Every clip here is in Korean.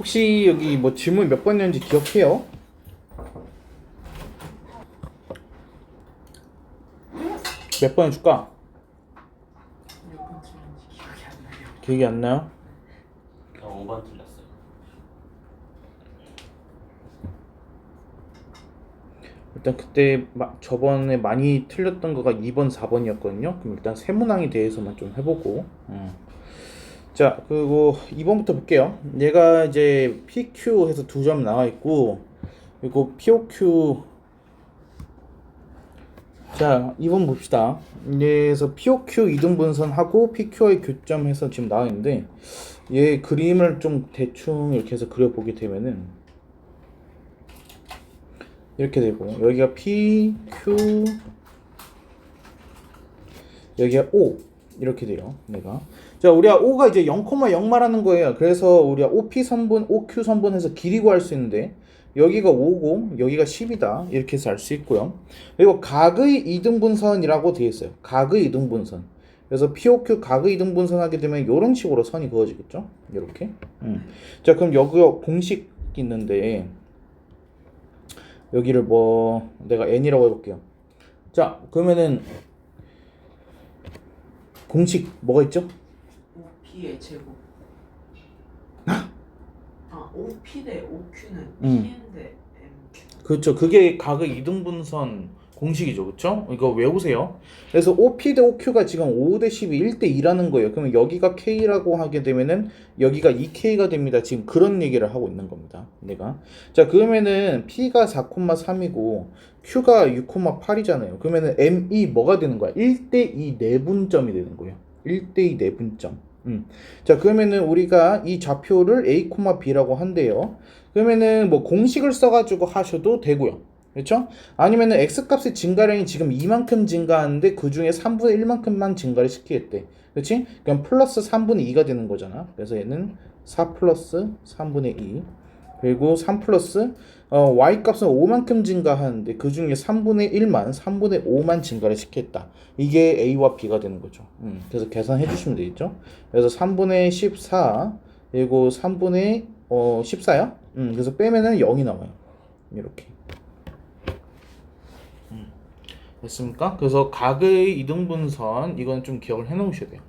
혹시 여기 뭐 질문 몇 번이었는지 기억해요? 몇 번 해줄까? 몇 번 틀렸는지 기억이 안 나요. 기억이 안 나요? 5번 틀렸어요. 일단 그때 저번에 많이 틀렸던 거가 2번, 4번이었거든요. 그럼 일단 세문항에 대해서만 좀 해보고. 자, 그리고 2번부터 볼게요. 얘가 이제 PQ 해서 2점 나와 있고, 그리고 POQ. 자, 2번 봅시다. 얘에서 POQ 이등분선하고 PQ의 교점해서 지금 나와 있는데, 얘 그림을 좀 대충 이렇게 해서 그려보게 되면은 이렇게 되고, 여기가 P, Q, 여기가 O 이렇게 돼요. 내가 자, 우리가 O가 이제 0,0 말하는 거예요. 그래서 우리가 OP 선분, OQ 선분 해서 길이 구할 수 있는데 여기가 5고 여기가 10이다 이렇게 해서 알 수 있고요. 그리고 각의 이등분선이라고 되어 있어요. 각의 이등분선. 그래서 POQ 각의 이등분선 하게 되면 이런 식으로 선이 그어지겠죠. 이렇게. 자, 그럼 여기 공식 있는데 여기를 뭐 내가 n이라고 해볼게요. 자, 그러면은 공식 뭐가 있죠? OP의 제곱. OP 대 OQ는 음. PN 대 MQ. 그렇죠. 그게 각의 이등분선 공식이죠. 그렇죠? 이거 외우세요. 그래서 OP 대 OQ가 지금 5 대 12, 1 대 2라는 거예요. 그러면 여기가 K라고 하게 되면은 여기가 2K가 됩니다. 지금 그런 얘기를 하고 있는 겁니다. 내가. 자, 그러면은 P가 4,3이고 Q가 6,8이잖아요. 그러면은 ME 뭐가 되는 거야? 1 대 2 내분점이 되는 거예요. 1 대 2 내분점. 자, 그러면은 우리가 이 좌표를 A, B라고 한대요. 그러면은 뭐 공식을 써가지고 하셔도 되고요. 그렇죠? 아니면은 x 값의 증가량이 지금 이만큼 증가하는데 그 중에 3분의 1만큼만 증가를 시키겠대. 그렇지? 그럼 플러스 3분의 2가 되는 거잖아. 그래서 얘는 4 플러스 3분의 2 그리고 3 플러스 y 값은 5만큼 증가하는데 그 중에 3분의 1만 3분의 5만 증가를 시켰다. 이게 a와 b가 되는 거죠. 그래서 계산해 주시면 되겠죠. 그래서 3분의 14 그리고 3분의 14야? 그래서 빼면은 0이 나와요. 이렇게. 됐습니까? 그래서 각의 이등분선 이건 좀 기억을 해 놓으셔야 돼요.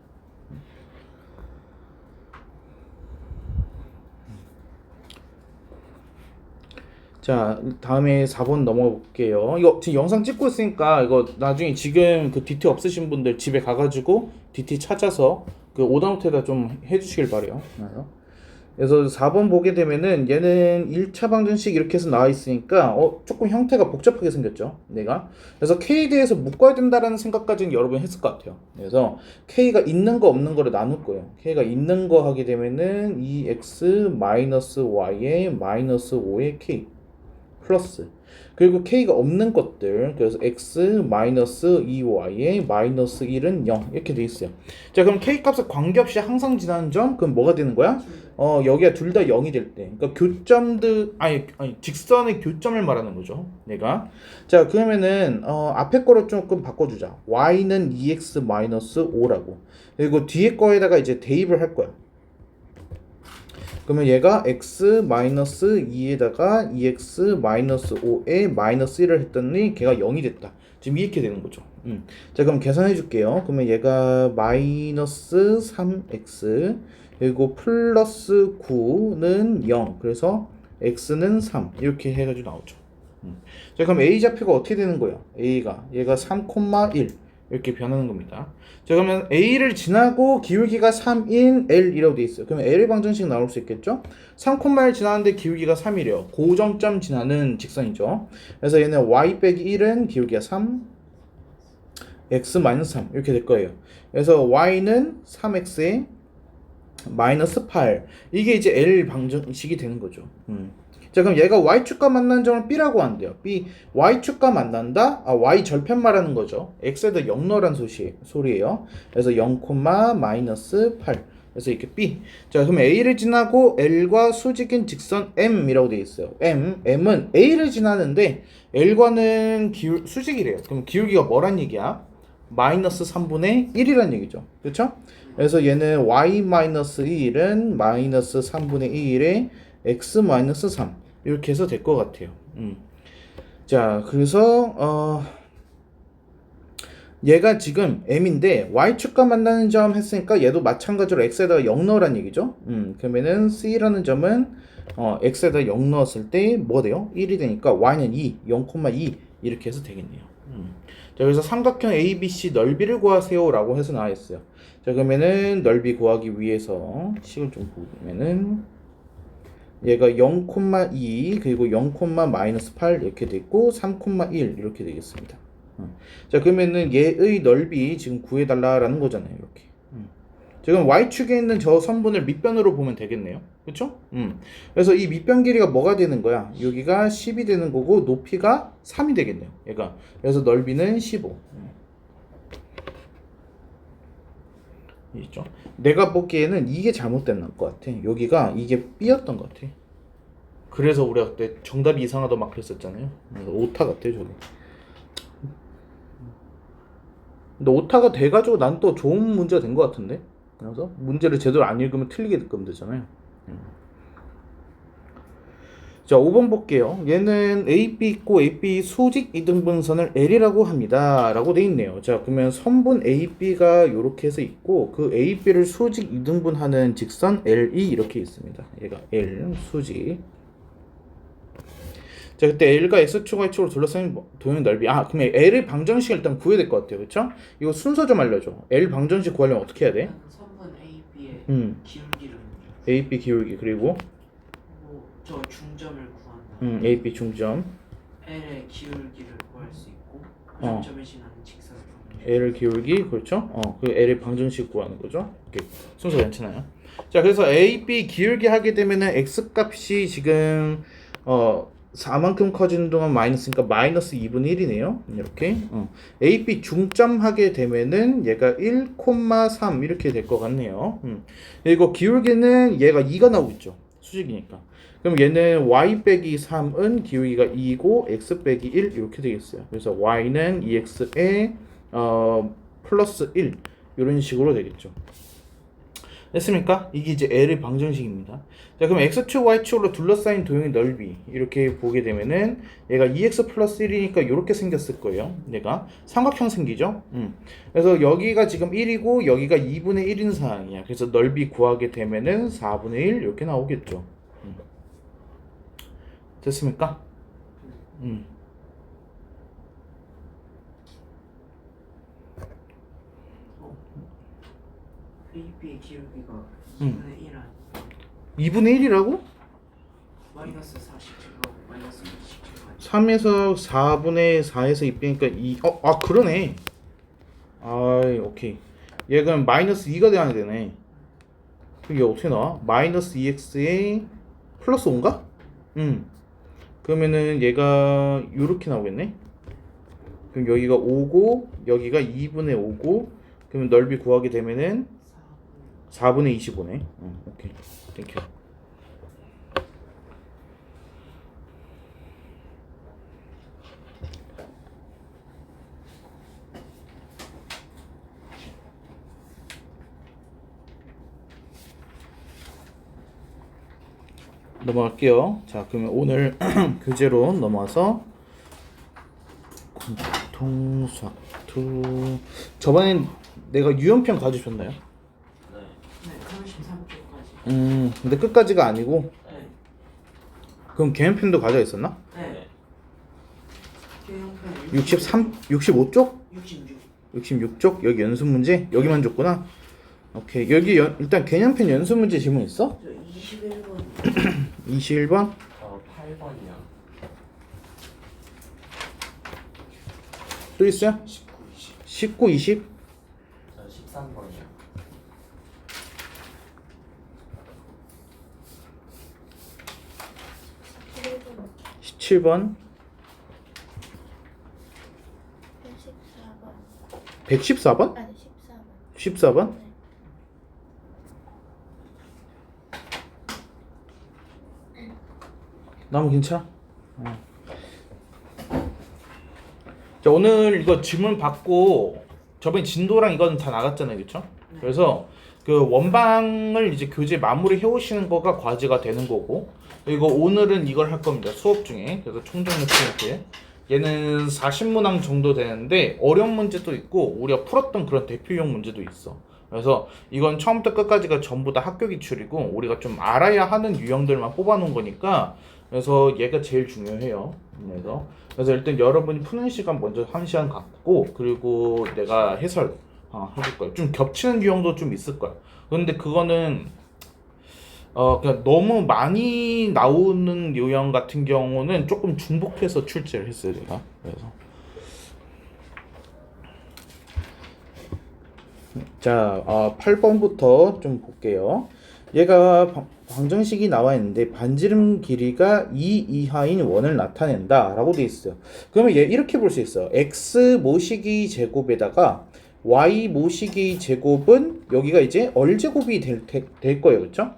자, 다음에 4번 넘어가 볼게요. 이거 지금 영상 찍고 있으니까 이거 나중에 지금 그 DT 없으신 분들 집에 가가지고 DT 찾아서 그 오답노트에다 좀 해주시길 바래요. 그래서 4번 보게 되면은 얘는 1차 방정식 이렇게 해서 나와 있으니까 조금 형태가 복잡하게 생겼죠. 내가. 그래서 K에 대해서 묶어야 된다라는 생각까지는 여러 번 했을 것 같아요. 그래서 K가 있는 거 없는 거를 나눌 거예요. K가 있는 거 하게 되면은 2x-y의 마이너스 5의 K 플러스 그리고 K가 없는 것들 그래서 x 마이너스 2y의 마이너스 1은 0 이렇게 돼 있어요. 자, 그럼 K 값을 관계없이 항상 지나는 점 그럼 뭐가 되는 거야? 여기가 둘 다 0이 될 때 그러니까 교점들 아니 직선의 교점을 말하는 거죠. 내가. 자, 그러면은 앞에 거를 조금 바꿔주자. y는 2x 마이너스 5라고 그리고 뒤에 거에다가 이제 대입을 할 거야. 그러면 얘가 x-2에다가 2x-5에 마이너스 1을 했더니 걔가 0이 됐다. 지금 이렇게 되는 거죠. 자, 그럼 계산해 줄게요. 그러면 얘가 마이너스 3x 그리고 플러스 9는 0 그래서 x는 3 이렇게 해가지고 나오죠. 자, 그럼 a 좌표가 어떻게 되는 거예요? 얘가 3,1 이렇게 변하는 겁니다. 자, 그러면 A를 지나고 기울기가 3인 L이라고 돼 있어요. 그러면 L의 방정식 나올 수 있겠죠? 3,1 지나는데 기울기가 3이래요. 고정점 지나는 직선이죠. 그래서 얘는 y 빼기 1은 기울기가 3, x 마이너스 3 이렇게 될 거예요. 그래서 y는 3x에 마이너스 8 이게 이제 L 방정식이 되는 거죠. 자, 그럼 얘가 y축과 만난 점을 b라고 한대요. b y축과 만난다. y 절편 말하는 거죠. x에다 0 넣으란 소리예요. 그래서 0, 마이너스 8. 그래서 이렇게 b. 자, 그럼 a를 지나고 l과 수직인 직선 m이라고 되어 있어요. m은 a를 지나는데 l과는 수직이래요. 그럼 기울기가 뭐란 얘기야? 마이너스 3분의 1이란 얘기죠. 그렇죠? 그래서 얘는 y 마이너스 1은 마이너스 3분의 1에 x-3 이렇게 해서 될 것 같아요. 자, 그래서 얘가 지금 m인데 y축과 만나는 점 했으니까 얘도 마찬가지로 x에다가 0 넣으란 얘기죠. 그러면은 c라는 점은 x에다 0 넣었을 때 뭐가 돼요? 1이 되니까 y는 2, 0,2 이렇게 해서 되겠네요. 자, 그래서 삼각형 ABC 넓이를 구하세요 라고 해서 나와있어요. 자, 그러면은 넓이 구하기 위해서 식을 좀 보면은 얘가 0,2 그리고 0,-8 이렇게 되고 3,1 이렇게 되겠습니다. 자, 그러면은 얘의 넓이 지금 구해달라라는 거잖아요. 이렇게. 지금 y축에 있는 저 선분을 밑변으로 보면 되겠네요. 그쵸? 그래서 이 밑변 길이가 뭐가 되는 거야? 여기가 10이 되는 거고 높이가 3이 되겠네요. 얘가. 그래서 넓이는 15. 있죠? 내가 보기에는 이게 잘못된 것 같아. 여기가 이게 B였던 것 같아. 그래서 우리가 그때 정답이 이상하다 막 그랬었잖아요. 그래서 오타 같아 저게. 근데 오타가 돼가지고 난 또 좋은 문제가 된 것 같은데. 그래서 문제를 제대로 안 읽으면 틀리게 읽으면 되잖아요. 자, 5번 볼게요. 얘는 AB 있고 AB 수직 이등분선을 L이라고 합니다. 라고 돼 있네요. 자, 그러면 선분 AB가 이렇게 해서 있고 그 AB를 수직 이등분하는 직선 LE 이렇게 있습니다. 얘가 L 수직. 자, 그때 L과 X축, Y축으로 둘러싸인 도형 넓이. 그러면 L의 방정식을 일단 구해야 될 것 같아요. 그쵸? 이거 순서 좀 알려줘. L 방정식 구하려면 어떻게 해야 돼? 선분 AB의 기울기를 AB 기울기 그리고 저 중점을 구한다. AB 중점 L의 기울기를 구할 수 있고 그 중점에 지나는 직선을 구하는 L 기울기 그렇죠? 그 L의 방정식 구하는 거죠. 이렇게 순서 괜찮아요. 자, 그래서 AB 기울기 하게 되면은 X 값이 지금 4만큼 커지는 동안 마이너스니까 마이너스 2분의 1이네요. 이렇게 AB 중점 하게 되면은 얘가 1,3 이렇게 될 것 같네요. 그리고 기울기는 얘가 2가 나오고 있죠. 수직이니까. 그럼 얘는 y 빼기 3은 기울기가 2고 x 빼기 1 이렇게 되겠어요. 그래서 y는 2x에 플러스 1 이런 식으로 되겠죠. 됐습니까? 이게 이제 L의 방정식입니다. 자, 그럼 x축, y축으로 둘러싸인 도형의 넓이 이렇게 보게 되면은 얘가 2x 플러스 1이니까 이렇게 생겼을 거예요. 얘가 삼각형 생기죠. 그래서 여기가 지금 1이고 여기가 2분의 1인 상황이야. 그래서 넓이 구하게 되면은 4분의 1 이렇게 나오겠죠. 됐습니까? AB의 기울기가 2분의 1 아니야? 2분의 1이라고? 마이너스 47로 마이너스 27까지 3에서 4분의 4에서 2 빼니까 2. 그러네. 오케이. 얘 그럼 마이너스 2가 돼야 되네. 그럼 이게 어떻게 나와? 마이너스 2x에 플러스 5인가? 그러면은 얘가 요렇게 나오겠네. 그럼 여기가 5고 여기가 2분의 5고 그러면 넓이 구하게 되면은 4분의 25네. 오케이. 땡큐. 넘어갈게요. 자, 그러면 오늘 교재로 넘어와서 공통수학 2. 저번엔 내가 유형편 가져줬나요? 네. 네, 33쪽까지. 근데 끝까지가 아니고 네. 그럼 개연편도 가져 있었나? 네. 교양편 65쪽? 66. 66쪽? 여기 연습 문제? 여기만 줬구나. 오케이. 여기 일단 개념편 연습 문제 질문 있어? 저 21번. 21번? 8번이요. 또 있어요? 19, 20? 저 13번이요. 17번? 114번? 아니 14번. 14번? 나무 괜찮아? 자, 오늘 이거 질문 받고 저번에 진도랑 이건 다 나갔잖아요, 그쵸? 그래서 그 원방을 이제 교재 마무리 해오시는 거가 과제가 되는 거고, 그리고 오늘은 이걸 할 겁니다. 수업 중에. 그래서 총정리 포인트. 얘는 40문항 정도 되는데 어려운 문제도 있고 우리가 풀었던 그런 대표용 문제도 있어. 그래서 이건 처음부터 끝까지가 전부 다 학교 기출이고 우리가 좀 알아야 하는 유형들만 뽑아놓은 거니까, 그래서 얘가 제일 중요해요. 그래서 일단 여러분이 푸는 시간 먼저 1시간 갖고, 그리고 내가 해설 해줄 거예요. 좀 겹치는 유형도 좀 있을 거야. 근데 그거는 그냥 너무 많이 나오는 유형 같은 경우는 조금 중복해서 출제를 했어요, 제가. 그래서 자, 8번부터 좀 볼게요. 얘가 방정식이 나와 있는데 반지름 길이가 2 이하인 원을 나타낸다 라고 돼 있어요. 그러면 얘 이렇게 볼 수 있어. x 모시기 제곱에다가 y 모시기 제곱은 여기가 이제 얼제곱이 될 거예요. 그쵸?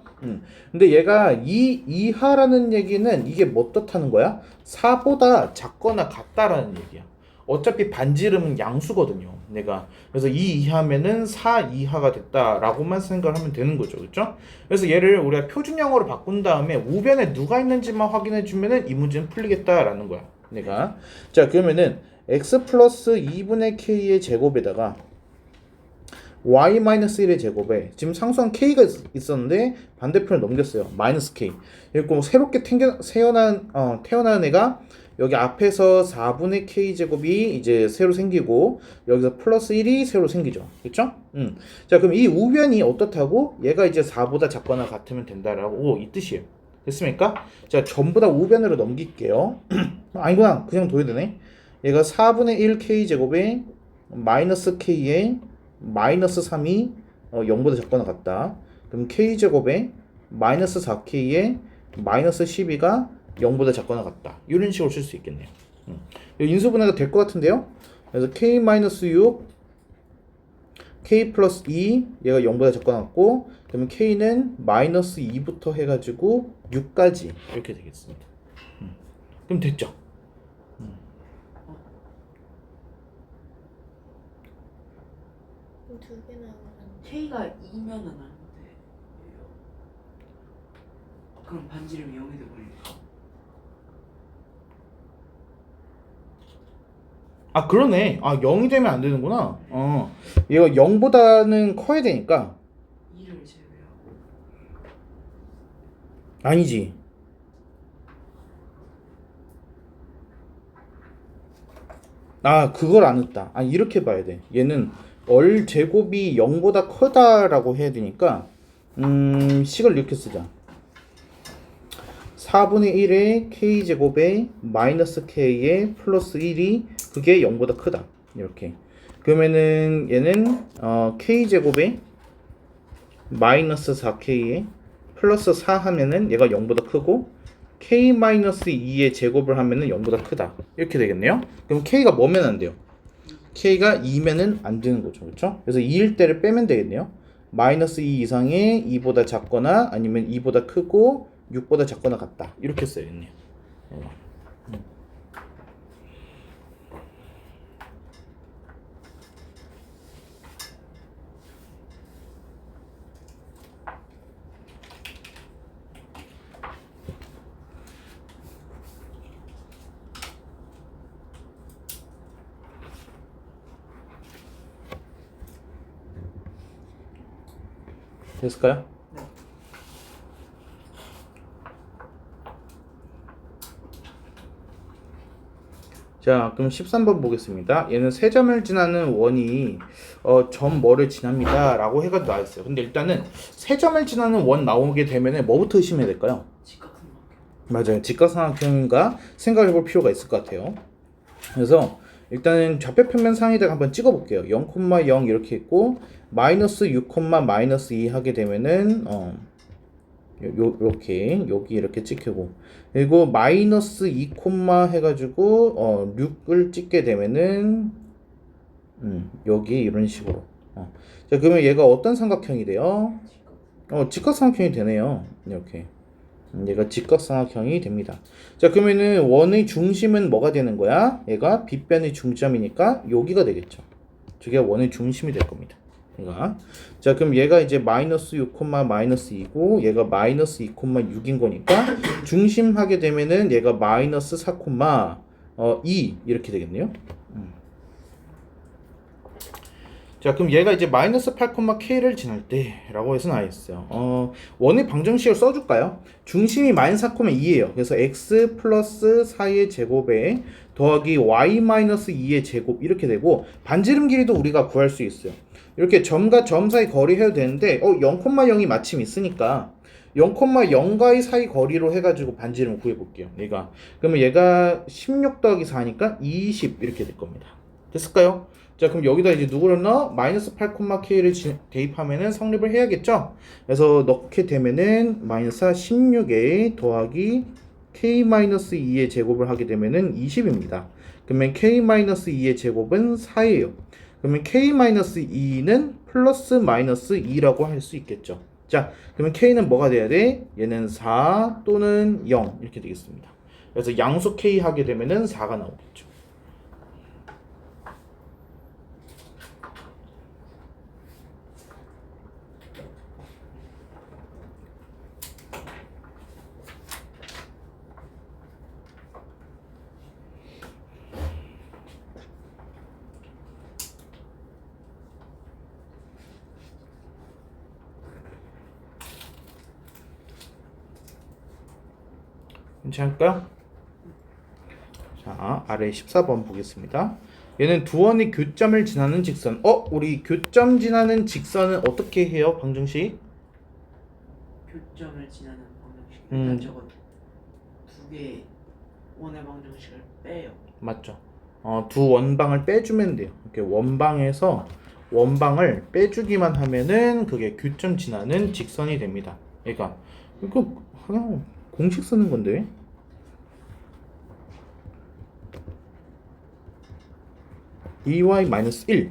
근데 얘가 2 이하라는 얘기는 이게 뭐 뜻하는 거야? 4보다 작거나 같다라는 얘기야. 어차피 반지름은 양수거든요. 내가 그래서 2 이하면은 4 이하가 됐다라고만 생각을 하면 되는 거죠. 그렇죠? 그래서 얘를 우리가 표준형으로 바꾼 다음에 우변에 누가 있는지만 확인해 주면은 이 문제는 풀리겠다라는 거야. 내가 자, 그러면은 x 플러스 2분의 k의 제곱에다가 y-1의 제곱에 지금 상수한 k가 있었는데 반대편을 넘겼어요. 마이너스 k. 그리고 새롭게 태어난 애가 여기 앞에서 4분의 k 제곱이 이제 새로 생기고 여기서 플러스 1이 새로 생기죠. 그렇죠? 자, 그럼 이 우변이 어떻다고? 얘가 이제 4보다 작거나 같으면 된다라고 이 뜻이에요. 됐습니까? 자, 전부 다 우변으로 넘길게요. 아니구나. 그냥 둬야 되네. 얘가 4분의 1 k 제곱에 마이너스 k에 마이너스 3이 0보다 작거나 같다. 그럼 k 제곱에 마이너스 4k에 마이너스 12가 0보다 작거나 같다. 이런 식으로 쓸 수 있겠네요. 인수분해가 될 것 같은데요. 그래서 k-6 k 플러스 2 얘가 0보다 작거나 같고, 그러면 k는 마이너스 2부터 해가지고 6까지 이렇게 되겠습니다. 그럼 됐죠? 두 개 나오면 K가 2면은 안 돼요. 그럼 반지름이 0이 돼버리니까. 아, 그러네. 0이 되면 안 되는구나. 얘가 0보다는 커야 되니까. 2를 제외하고. 아니지. 그걸 안 했다. 이렇게 봐야 돼. 얘는 얼 제곱이 0보다 크다라고 해야 되니까 식을 이렇게 쓰자. 4분의 1의 k 제곱에 마이너스 k에 플러스 1이 그게 0보다 크다. 이렇게. 그러면은 얘는 k 제곱에 마이너스 4k에 플러스 4 하면은 얘가 0보다 크고, k 마이너스 2의 제곱을 하면은 0보다 크다. 이렇게 되겠네요. 그럼 k가 뭐면 안 돼요? k가 2면은 안 되는 거죠. 그렇죠? 그래서 2일 때를 빼면 되겠네요. 마이너스 2 이상의 2보다 작거나 아니면 2보다 크고 6보다 작거나 같다. 이렇게 써야겠네요. 됐을까요? 네. 자, 그럼 13번 보겠습니다. 얘는 세 점을 지나는 원이 점 뭐를 지납니다 라고 해가지고 나와있어요. 근데 일단은 세 점을 지나는 원 나오게 되면 뭐부터 의심해야 될까요? 직각삼각형. 맞아요. 직각삼각형인가 생각해 볼 필요가 있을 것 같아요. 그래서 일단은 좌표 평면 상에다가 한번 찍어 볼게요. 0,0 이렇게 있고 마이너스 6, 마이너스 2 하게 되면은 요렇게 여기 이렇게 찍히고, 그리고 마이너스 2, 해가지고 6을 찍게 되면은 여기 이런 식으로. 자, 그러면 얘가 어떤 삼각형이 돼요? 직각삼각형이 되네요. 이렇게. 얘가 직각삼각형이 됩니다. 자, 그러면은 원의 중심은 뭐가 되는 거야? 얘가 빗변의 중점이니까 여기가 되겠죠. 저게 원의 중심이 될 겁니다. 얘가. 자, 그럼 얘가 이제 마이너스 6, 마이너스 2고 얘가 마이너스 2, 6인 거니까 중심하게 되면은 얘가 마이너스 4, 2 이렇게 되겠네요. 자, 그럼 얘가 이제 마이너스 8, k를 지날 때 라고 해서 나와있어요. 원의 방정식을 써줄까요? 중심이 마이너스 4, 2예요. 그래서 x 플러스 4의 제곱에 더하기 y 마이너스 2의 제곱 이렇게 되고 반지름 길이도 우리가 구할 수 있어요. 이렇게 점과 점 사이 거리 해도 되는데 0,0이 마침 있으니까 0,0과의 사이 거리로 해가지고 반지름 구해볼게요. 그러면 얘가 16 더하기 4니까 20 이렇게 될 겁니다. 됐을까요? 자, 그럼 여기다 이제 누구를 넣어? 마이너스 8, k를 대입하면은 성립을 해야겠죠? 그래서 넣게 되면은 마이너스 16에 더하기 k-2의 제곱을 하게 되면은 20입니다. 그러면 k-2의 제곱은 4예요. 그러면 k-2는 플러스 마이너스 2라고 할 수 있겠죠. 자, 그러면 k는 뭐가 돼야 돼? 얘는 4 또는 0 이렇게 되겠습니다. 그래서 양수 k 하게 되면은 4가 나오겠죠. 괜찮을까요? 자, 아래 14번 보겠습니다. 얘는 두 원이 교점을 지나는 직선. 우리 교점 지나는 직선은 어떻게 해요? 방정식? 교점을 지나는 방정식. 일단 저거 두 개 원의 방정식을 빼요. 맞죠. 두 원방을 빼주면 돼요. 이렇게 원방에서 원방을 빼주기만 하면은 그게 교점 지나는 직선이 됩니다. 그러니까 이거 하나 공식 쓰는 건데. ey-1.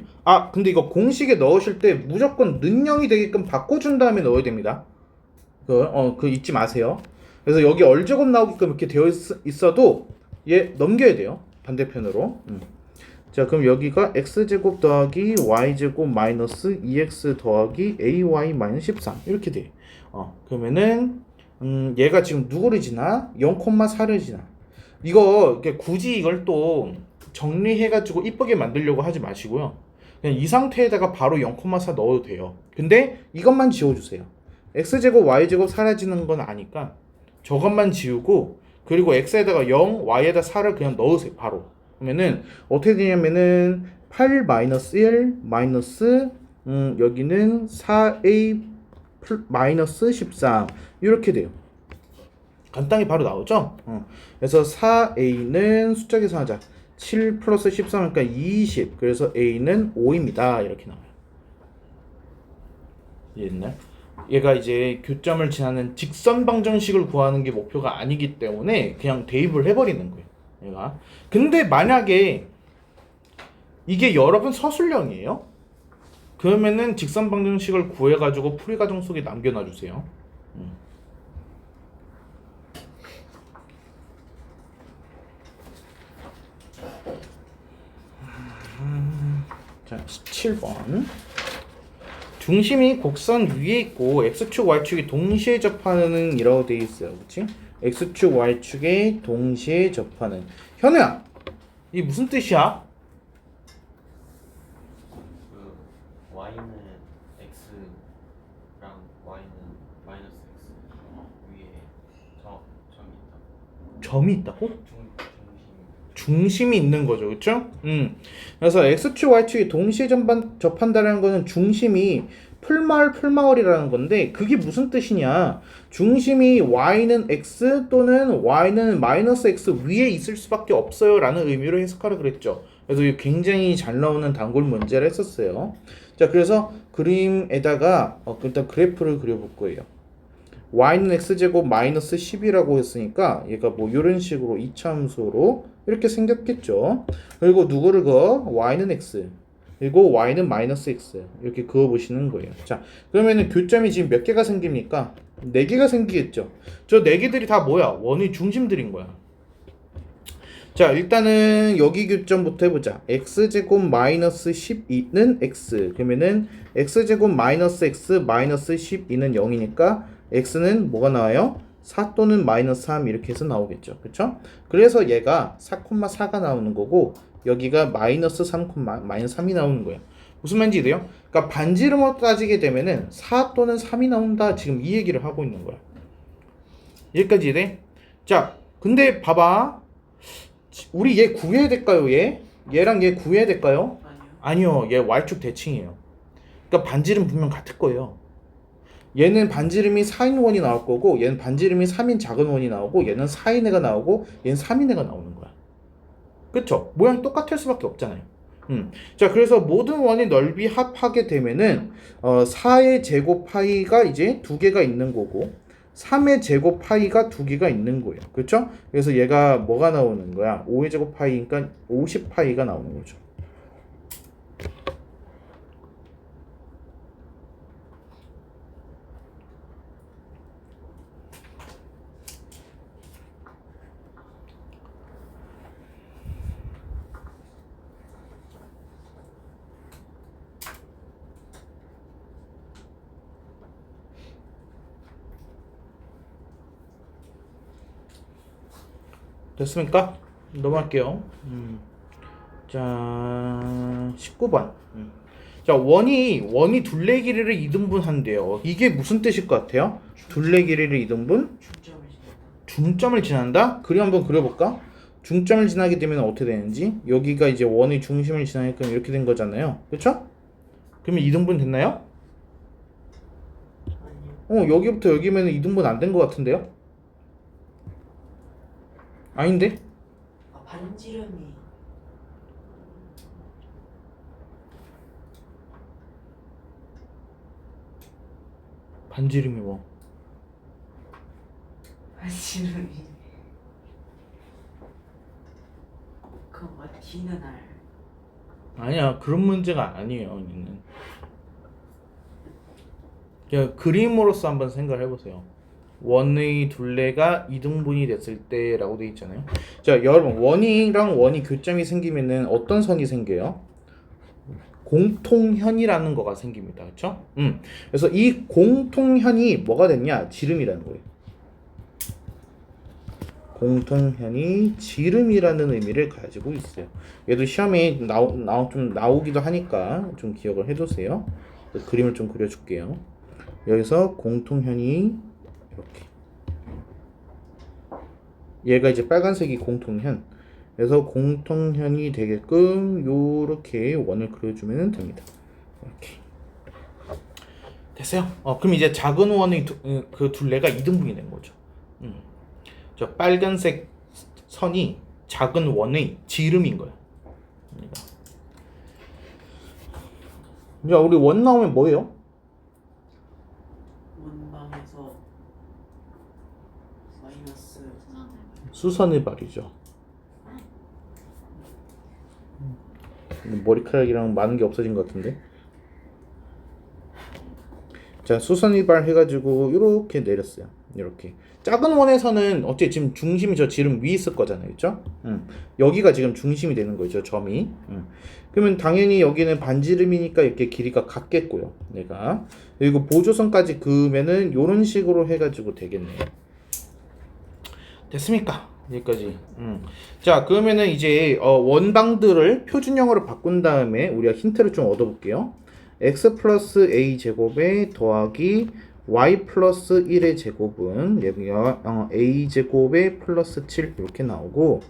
근데 이거 공식에 넣으실 때 무조건 는영이 되게끔 바꿔준 다음에 넣어야 됩니다. 그 잊지 마세요. 그래서 여기 얼제곱 나오게끔 이렇게 되어 있어도 얘 넘겨야 돼요. 반대편으로. 자, 그럼 여기가 x제곱 더하기 y제곱 마이너스 2x 더하기 ay 마이너스 13 이렇게 돼. 그러면은 얘가 지금 누구를 지나? 0,4를 지나. 이거 굳이 이걸 또 정리해가지고 이쁘게 만들려고 하지 마시고요. 그냥 이 상태에다가 바로 0,4 넣어도 돼요. 근데 이것만 지워주세요. x제곱 y제곱 사라지는 건 아니까 저것만 지우고 그리고 x에다가 0, y에다 4를 그냥 넣으세요. 바로. 그러면은 어떻게 되냐면은 8 마이너스 1 마이너스 여기는 4a 마이너스 13 이렇게 돼요. 간단히 바로 나오죠? 그래서 4a는 숫자 계산하자. 7 플러스 13이니까 20. 그래서 a는 5입니다. 이렇게 나와요. 이해됐나요? 얘가 이제 교점을 지나는 직선 방정식을 구하는 게 목표가 아니기 때문에 그냥 대입을 해버리는 거예요. 얘가. 근데 만약에 이게 여러분 서술형이에요? 그러면은 직선 방정식을 구해가지고 풀이 과정 속에 남겨놔 주세요. 자, 17번. 중심이 곡선 위에 있고 x축 y축이 동시에 접하는 이라고 되어 있어요. 그렇지? x축 y축에 동시에 접하는. 현우야, 이게 무슨 뜻이야? 그 y는 x랑 y는 마이너스 x 위에 점이 있다. 점이 있다고? 중심이 있는 거죠. 그렇죠? 그래서 x축 y축이 동시에 접한다는 거는 중심이 풀마을이라는 건데 그게 무슨 뜻이냐? 중심이 y는 x 또는 y는 마이너스 x 위에 있을 수밖에 없어요 라는 의미로 해석하라 그랬죠. 그래서 굉장히 잘 나오는 단골 문제를 했었어요. 자, 그래서 그림에다가 일단 그래프를 그려볼 거예요. y는 x제곱 마이너스 10이라고 했으니까 얘가 뭐 이런 식으로 이차함수로 이렇게 생겼겠죠. 그리고 누구를 그어? y는 x 그리고 y는 마이너스 x 이렇게 그어 보시는 거예요. 자, 그러면은 교점이 지금 몇 개가 생깁니까? 4개가 생기겠죠. 저 4개들이 다 뭐야? 원의 중심들인 거야. 자, 일단은 여기 교점부터 해보자. x제곱 마이너스 12는 x. 그러면은 x제곱 마이너스 x 마이너스 12는 0이니까 x는 뭐가 나와요? 4 또는 마이너스 3 이렇게 해서 나오겠죠. 그쵸? 그래서 얘가 4,4가 나오는 거고 여기가 마이너스 3, 마이너스 3이 나오는 거예요. 무슨 말인지 이해돼요? 그러니까 반지름으로 따지게 되면은 4 또는 3이 나온다. 지금 이 얘기를 하고 있는 거야. 여기까지 이해돼? 자, 근데 봐봐. 우리 얘 구해야 될까요? 얘랑 얘 구해야 될까요? 아니요. 아니요. 얘 y축 대칭이에요. 그러니까 반지름 분명 같을 거예요. 얘는 반지름이 4인 원이 나올 거고 얘는 반지름이 3인 작은 원이 나오고 얘는 4인 애가 나오고 얘는 3인 애가 나오는 거야. 그쵸? 모양 똑같을 수밖에 없잖아요. 자, 그래서 모든 원의 넓이 합하게 되면은 4의 제곱 파이가 이제 두 개가 있는 거고 3의 제곱 파이가 두 개가 있는 거예요. 그렇죠? 그래서 얘가 뭐가 나오는 거야? 5의 제곱 파이니까 50 파이가 나오는 거죠. 됐습니까? 넘어갈게요. 자, 19번. 자, 원이 둘레 길이를 2등분한대요. 이게 무슨 뜻일 것 같아요? 둘레 길이를 2등분? 중점을 지났다. 중점을 지난다? 그림 한번 그려볼까? 중점을 지나게 되면 어떻게 되는지? 여기가 이제 원의 중심을 지나니까 이렇게 된 거잖아요. 그쵸? 그러면 2등분 됐나요? 아니요. 여기부터 여기면 2등분 안 된 것 같은데요? 아닌데? 아, 반지름이 반지름이 뭐? 반지름이 그거 뭐 D는 R. 아니야, 그런 문제가 아니에요. 얘는 그냥 그림으로서 한번 생각을 해보세요. 원의 둘레가 2등분이 됐을 때라고 돼 있잖아요. 자, 여러분, 원이랑 원이 교점이 생기면은 어떤 선이 생겨요? 공통현이라는 거가 생깁니다. 그렇죠? 그래서 이 공통현이 뭐가 됐냐? 지름이라는 거예요. 공통현이 지름이라는 의미를 가지고 있어요. 얘도 시험에 좀 나오기도 하니까 좀 기억을 해두세요. 그림을 좀 그려줄게요. 여기서 공통현이 이렇게, 얘가 이제 빨간색이 공통현. 그래서 공통현이 되게끔 요렇게 원을 그려주면 됩니다. 이렇게 됐어요. 그럼 이제 작은 원의 그 둘레가 2등분이 된 거죠. 저 빨간색 선이 작은 원의 지름인 거야. 자, 우리 원 나오면 뭐예요? 원방에서 마이너스 수선의 발이죠. 머리카락이랑 많은 게 없어진 것 같은데. 자, 수선의 발 해가지고 이렇게 내렸어요. 이렇게 작은 원에서는 어째 지금 중심이 저 지름 위에 있을 거잖아요, 그렇죠? 여기가 지금 중심이 되는 거죠, 점이. 그러면 당연히 여기는 반지름이니까 이렇게 길이가 같겠고요, 내가. 그리고 보조선까지 그으면은 이런 식으로 해가지고 되겠네요. 됐습니까? 여기까지. 자, 그러면은 이제 원방들을 표준형으로 바꾼 다음에 우리가 힌트를 좀 얻어볼게요. x 플러스 a 제곱에 더하기 y 플러스 1의 제곱은 여기가 a 제곱에 플러스 7 이렇게 나오고,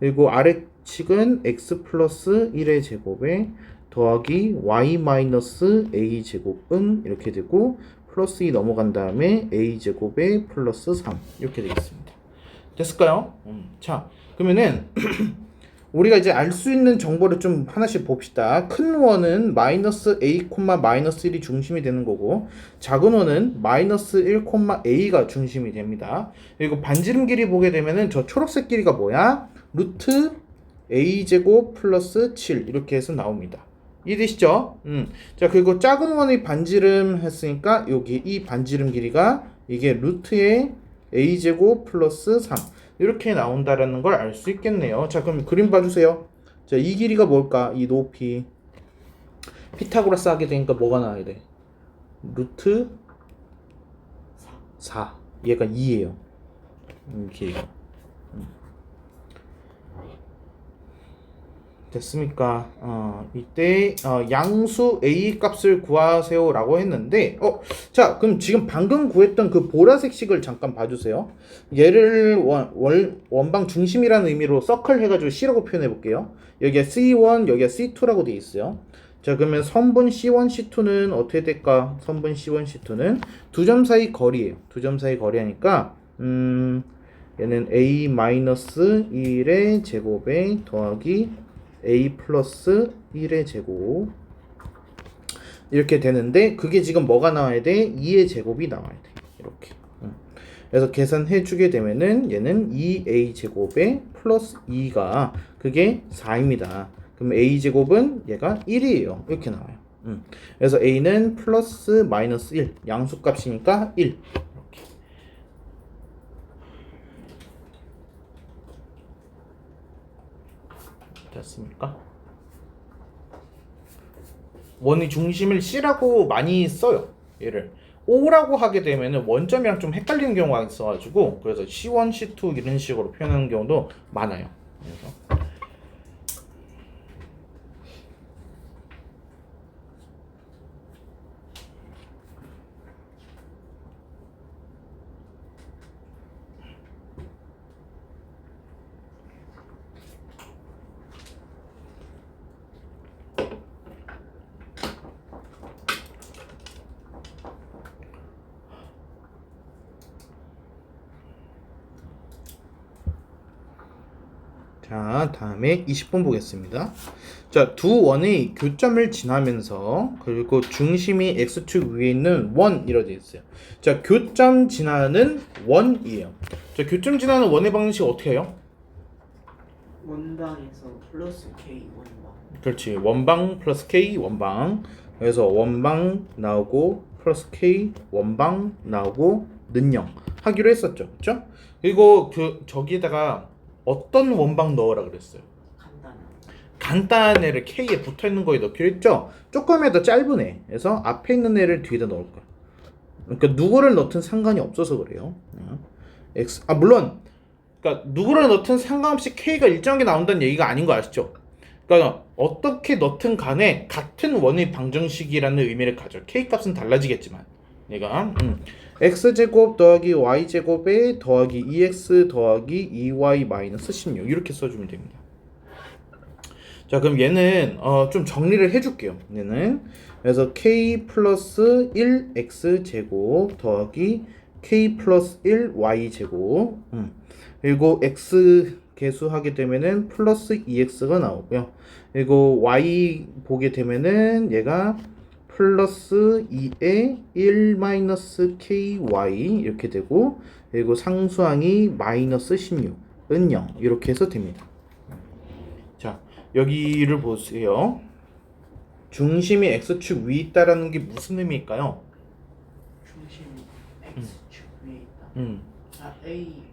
그리고 아래측은 x 플러스 1의 제곱에 더하기 y 마이너스 a 제곱은 이렇게 되고 플러스 2 넘어간 다음에 a 제곱에 플러스 3 이렇게 되겠습니다. 됐을까요? 자, 그러면은 우리가 이제 알 수 있는 정보를 좀 하나씩 봅시다. 큰 원은 마이너스 a, 마이너스 1이 중심이 되는 거고, 작은 원은 마이너스 1, a가 중심이 됩니다. 그리고 반지름 길이 보게 되면은 저 초록색 길이가 뭐야? 루트 a 제곱 플러스 7 이렇게 해서 나옵니다. 이해되시죠? 자, 그리고 작은 원의 반지름 했으니까 여기 이 반지름 길이가 이게 루트의 a 제곱 플러스 3. 이렇게 나온다라는 걸 알 수 있겠네요. 자, 그럼 그림 봐주세요. 자, 이 길이가 뭘까? 이 높이 피타고라스 하게 되니까 뭐가 나와야 돼? 루트 4. 얘가 2예요. 길이가. 됐습니까? 이때 양수 A 값을 구하세요 라고 했는데 자, 그럼 지금 방금 구했던 그 보라색 식을 잠깐 봐주세요. 얘를 원방 중심이라는 의미로 서클 해가지고 C라고 표현해 볼게요. 여기가 C1, 여기가 C2라고 돼 있어요. 자, 그러면 선분 C1, C2는 어떻게 될까? 선분 C1, C2는 두 점 사이 거리예요. 두 점 사이 거리 하니까 얘는 A-1의 제곱에 더하기 A 플러스 1의 제곱 이렇게 되는데 그게 지금 뭐가 나와야 돼? 2의 제곱이 나와야 돼. 이렇게. 그래서 계산해 주게 되면은 얘는 2A 제곱에 플러스 2가 그게 4입니다. 그럼 A 제곱은 얘가 1이에요. 이렇게 나와요. 그래서 A는 플러스 마이너스 1 양수값이니까 1 이렇게. 됐습니까? 원의 중심을 C라고 많이 써요. 얘를 O라고 하게 되면은 원점이랑 좀 헷갈리는 경우가 있어가지고 그래서 C1, C2 이런 식으로 표현하는 경우도 많아요. 그래서 자, 다음에 20번 보겠습니다. 자, 두 원의 교점을 지나면서 그리고 중심이 X축 위에 있는 원이라 되어 있어요. 자, 교점 지나는 원이에요. 자, 교점 지나는 원의 방식 어떻게 해요? 원방에서 플러스 K 원방. 그렇지. 원방 플러스 K 원방. 그래서 원방 나오고 플러스 K 원방 나오고 는 0 하기로 했었죠. 그렇죠? 그리고 저기에다가 어떤 원방 넣으라 그랬어요? 간단한 애를 K에 붙어있는 거에 넣기로 했죠? 조금에 더 짧은 애. 그래서 앞에 있는 애를 뒤에다 넣을 거야. 그러니까 누구를 넣든 상관이 없어서 그래요. 물론 그러니까 누구를 넣든 상관없이 K가 일정하게 나온다는 얘기가 아닌 거 아시죠? 그러니까 어떻게 넣든 간에 같은 원의 방정식이라는 의미를 가져. K 값은 달라지겠지만 얘가 x제곱 더하기 y제곱에 더하기 2x 더하기 2y 마이너스 16 이렇게 써주면 됩니다. 자, 그럼 얘는 좀 정리를 해줄게요. 얘는 그래서 k 플러스 1x 제곱 더하기 k 플러스 1y 제곱 그리고 x 계수하게 되면은 플러스 2x가 나오고요. 그리고 y 보게 되면은 얘가 플러스 2에 1 마이너스 ky 이렇게 되고 그리고 상수항이 마이너스 16은 0 이렇게 해서 됩니다. 자, 여기를 보세요. 중심이 x축 위에 있다라는 게 무슨 의미일까요? 중심이 X축 위에 있다. A, 0.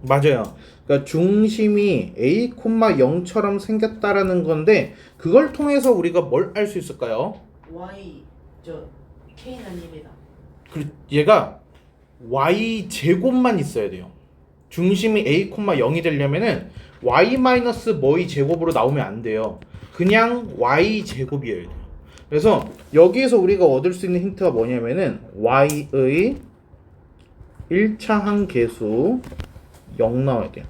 맞아요. 그러니까 중심이 A, 0처럼 생겼다라는 건데 그걸 통해서 우리가 뭘 알 수 있을까요? Y K는 1이다. 얘가 Y 제곱만 있어야 돼요. 중심이 A, 0이 되려면은 Y 마이너스 뭐의 제곱으로 나오면 안 돼요. 그냥 Y 제곱이어야 돼요. 그래서 여기에서 우리가 얻을 수 있는 힌트가 뭐냐면은 Y의 1차 항계수 0 나와야 돼요.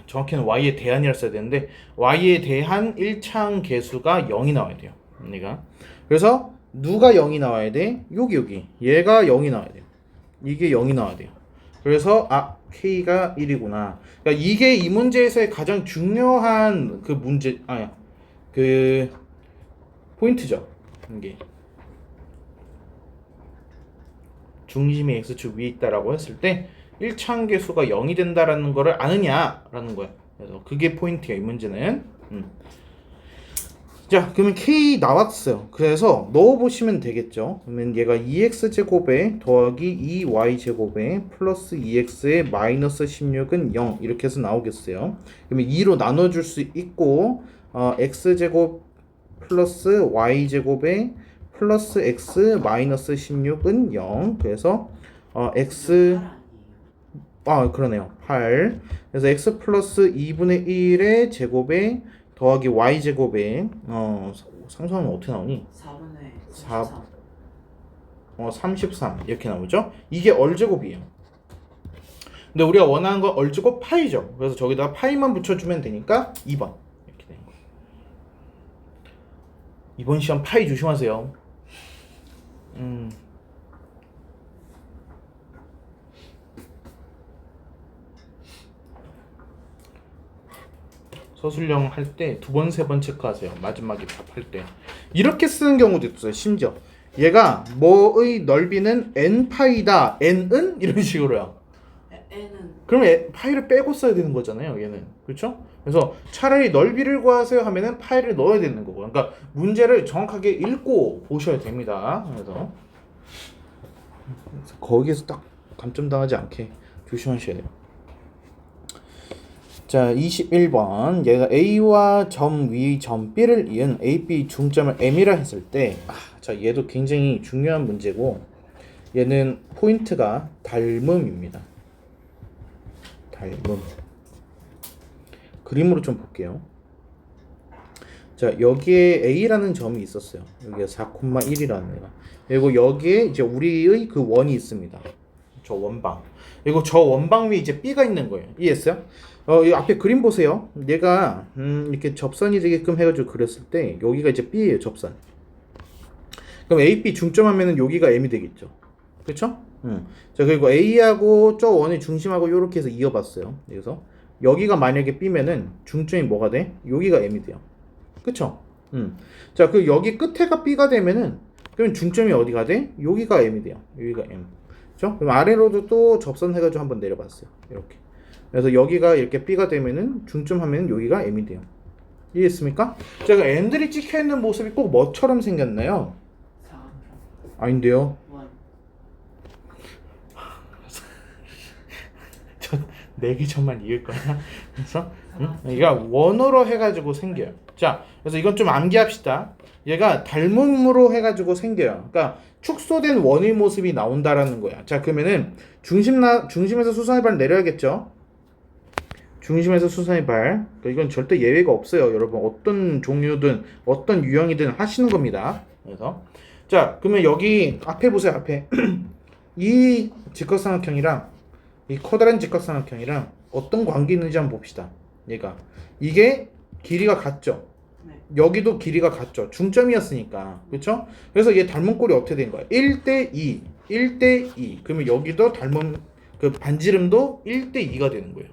정확히는 Y에 대한이라 써야 되는데 Y에 대한 1차항 계수가 0이 나와야 돼요. 그래서 누가 0이 나와야 돼? 여기 얘가 0이 나와야 돼요. 이게 0이 나와야 돼요. 그래서 K가 1이구나. 그러니까 이게 이 문제에서의 가장 중요한 그 포인트죠. 이게 중심이 X축 위에 있다라고 했을 때 1차항 계수가 0이 된다라는 거를 아느냐라는 거야. 그래서 그게 포인트야, 이 문제는. 자, 그러면 K 나왔어요. 그래서 넣어보시면 되겠죠. 그러면 얘가 2x제곱에 더하기 2y제곱에 플러스 2x에 마이너스 16은 0 이렇게 해서 나오겠어요. 그러면 2로 나눠줄 수 있고 x제곱 플러스 y제곱에 플러스 x 마이너스 16은 0 그래서 x 그러네요. 8 그래서 x 플러스 2분의 1의 제곱에 더하기 y제곱에 상수하면 어떻게 나오니? 4분의 4 33 이렇게 나오죠? 이게 얼제곱이에요. 근데 우리가 원하는 건 얼제곱 파이죠. 그래서 저기다가 파이만 붙여주면 되니까 2번 이렇게 되는 거예요. 이번 시험 파이 조심하세요. 서술형 할 때 두 번, 세 번 체크하세요. 마지막에 답할 때. 이렇게 쓰는 경우도 있어요. 심지어 얘가 뭐의 넓이는 n파이다. n은 이런 식으로요. n은 그러면 파이를 빼고 써야 되는 거잖아요. 얘는. 그렇죠? 그래서 차라리 넓이를 구하세요 하면은 파이를 넣어야 되는 거고. 그러니까 문제를 정확하게 읽고 보셔야 됩니다. 그래서 거기에서 딱 감점당하지 않게 조심하셔야 돼요. 자, 21번. 얘가 A와 점 위 점 B를 이은 AB 중점을 M이라 했을 때 자, 얘도 굉장히 중요한 문제고 얘는 포인트가 닮음입니다. 닮음. 그림으로 좀 볼게요. 자, 여기에 A라는 점이 있었어요. 여기가 4,1이라는 애가. 그리고 여기에 이제 우리의 그 원이 있습니다. 저 원방. 그리고 저 원방 위에 이제 B가 있는 거예요. 이해했어요? 이 앞에 그림 보세요. 얘가 이렇게 접선이 되게끔 해가지고 그렸을 때 여기가 이제 B예요. 접선. 그럼 AB 중점하면은 여기가 M이 되겠죠. 그렇죠? 자, 그리고 A하고 저 원의 중심하고 이렇게 해서 이어봤어요. 그래서 여기가 만약에 B면은 중점이 뭐가 돼? 여기가 M이 돼요. 그쵸? 자, 그 여기 끝에가 B가 되면은 그럼 중점이 어디가 돼? 여기가 M이 돼요. 여기가 M. 그쵸? 그럼 아래로도 또 접선해가지고 한번 내려봤어요. 이렇게. 그래서 여기가 이렇게 B가 되면은 중점 하면은 여기가 M이 돼요. 이해했습니까? 제가 M들이 찍혀있는 모습이 꼭 뭐처럼 생겼나요? 4 아닌데요. 1 4개 점만 이을 거야. 그래서 얘가 원으로 해가지고 생겨요. 자, 그래서 이건 좀 암기합시다. 얘가 닮음으로 해가지고 생겨요. 그러니까 축소된 원의 모습이 나온다라는 거야. 자, 그러면은 중심에서 수선의 발 내려야겠죠. 중심에서 수선의 발. 그러니까 이건 절대 예외가 없어요, 여러분. 어떤 종류든 어떤 유형이든 하시는 겁니다. 그래서 자, 그러면 여기 앞에 보세요. 앞에 이 직각삼각형이랑 이 커다란 직각삼각형이랑 어떤 관계 있는지 한번 봅시다. 얘가 이게 길이가 같죠. 네. 여기도 길이가 같죠. 중점이었으니까. 그렇죠? 그래서 얘 닮은 꼴이 어떻게 된 거야? 1대2 1대2 그러면 여기도 닮은 그 반지름도 1대2가 되는 거예요.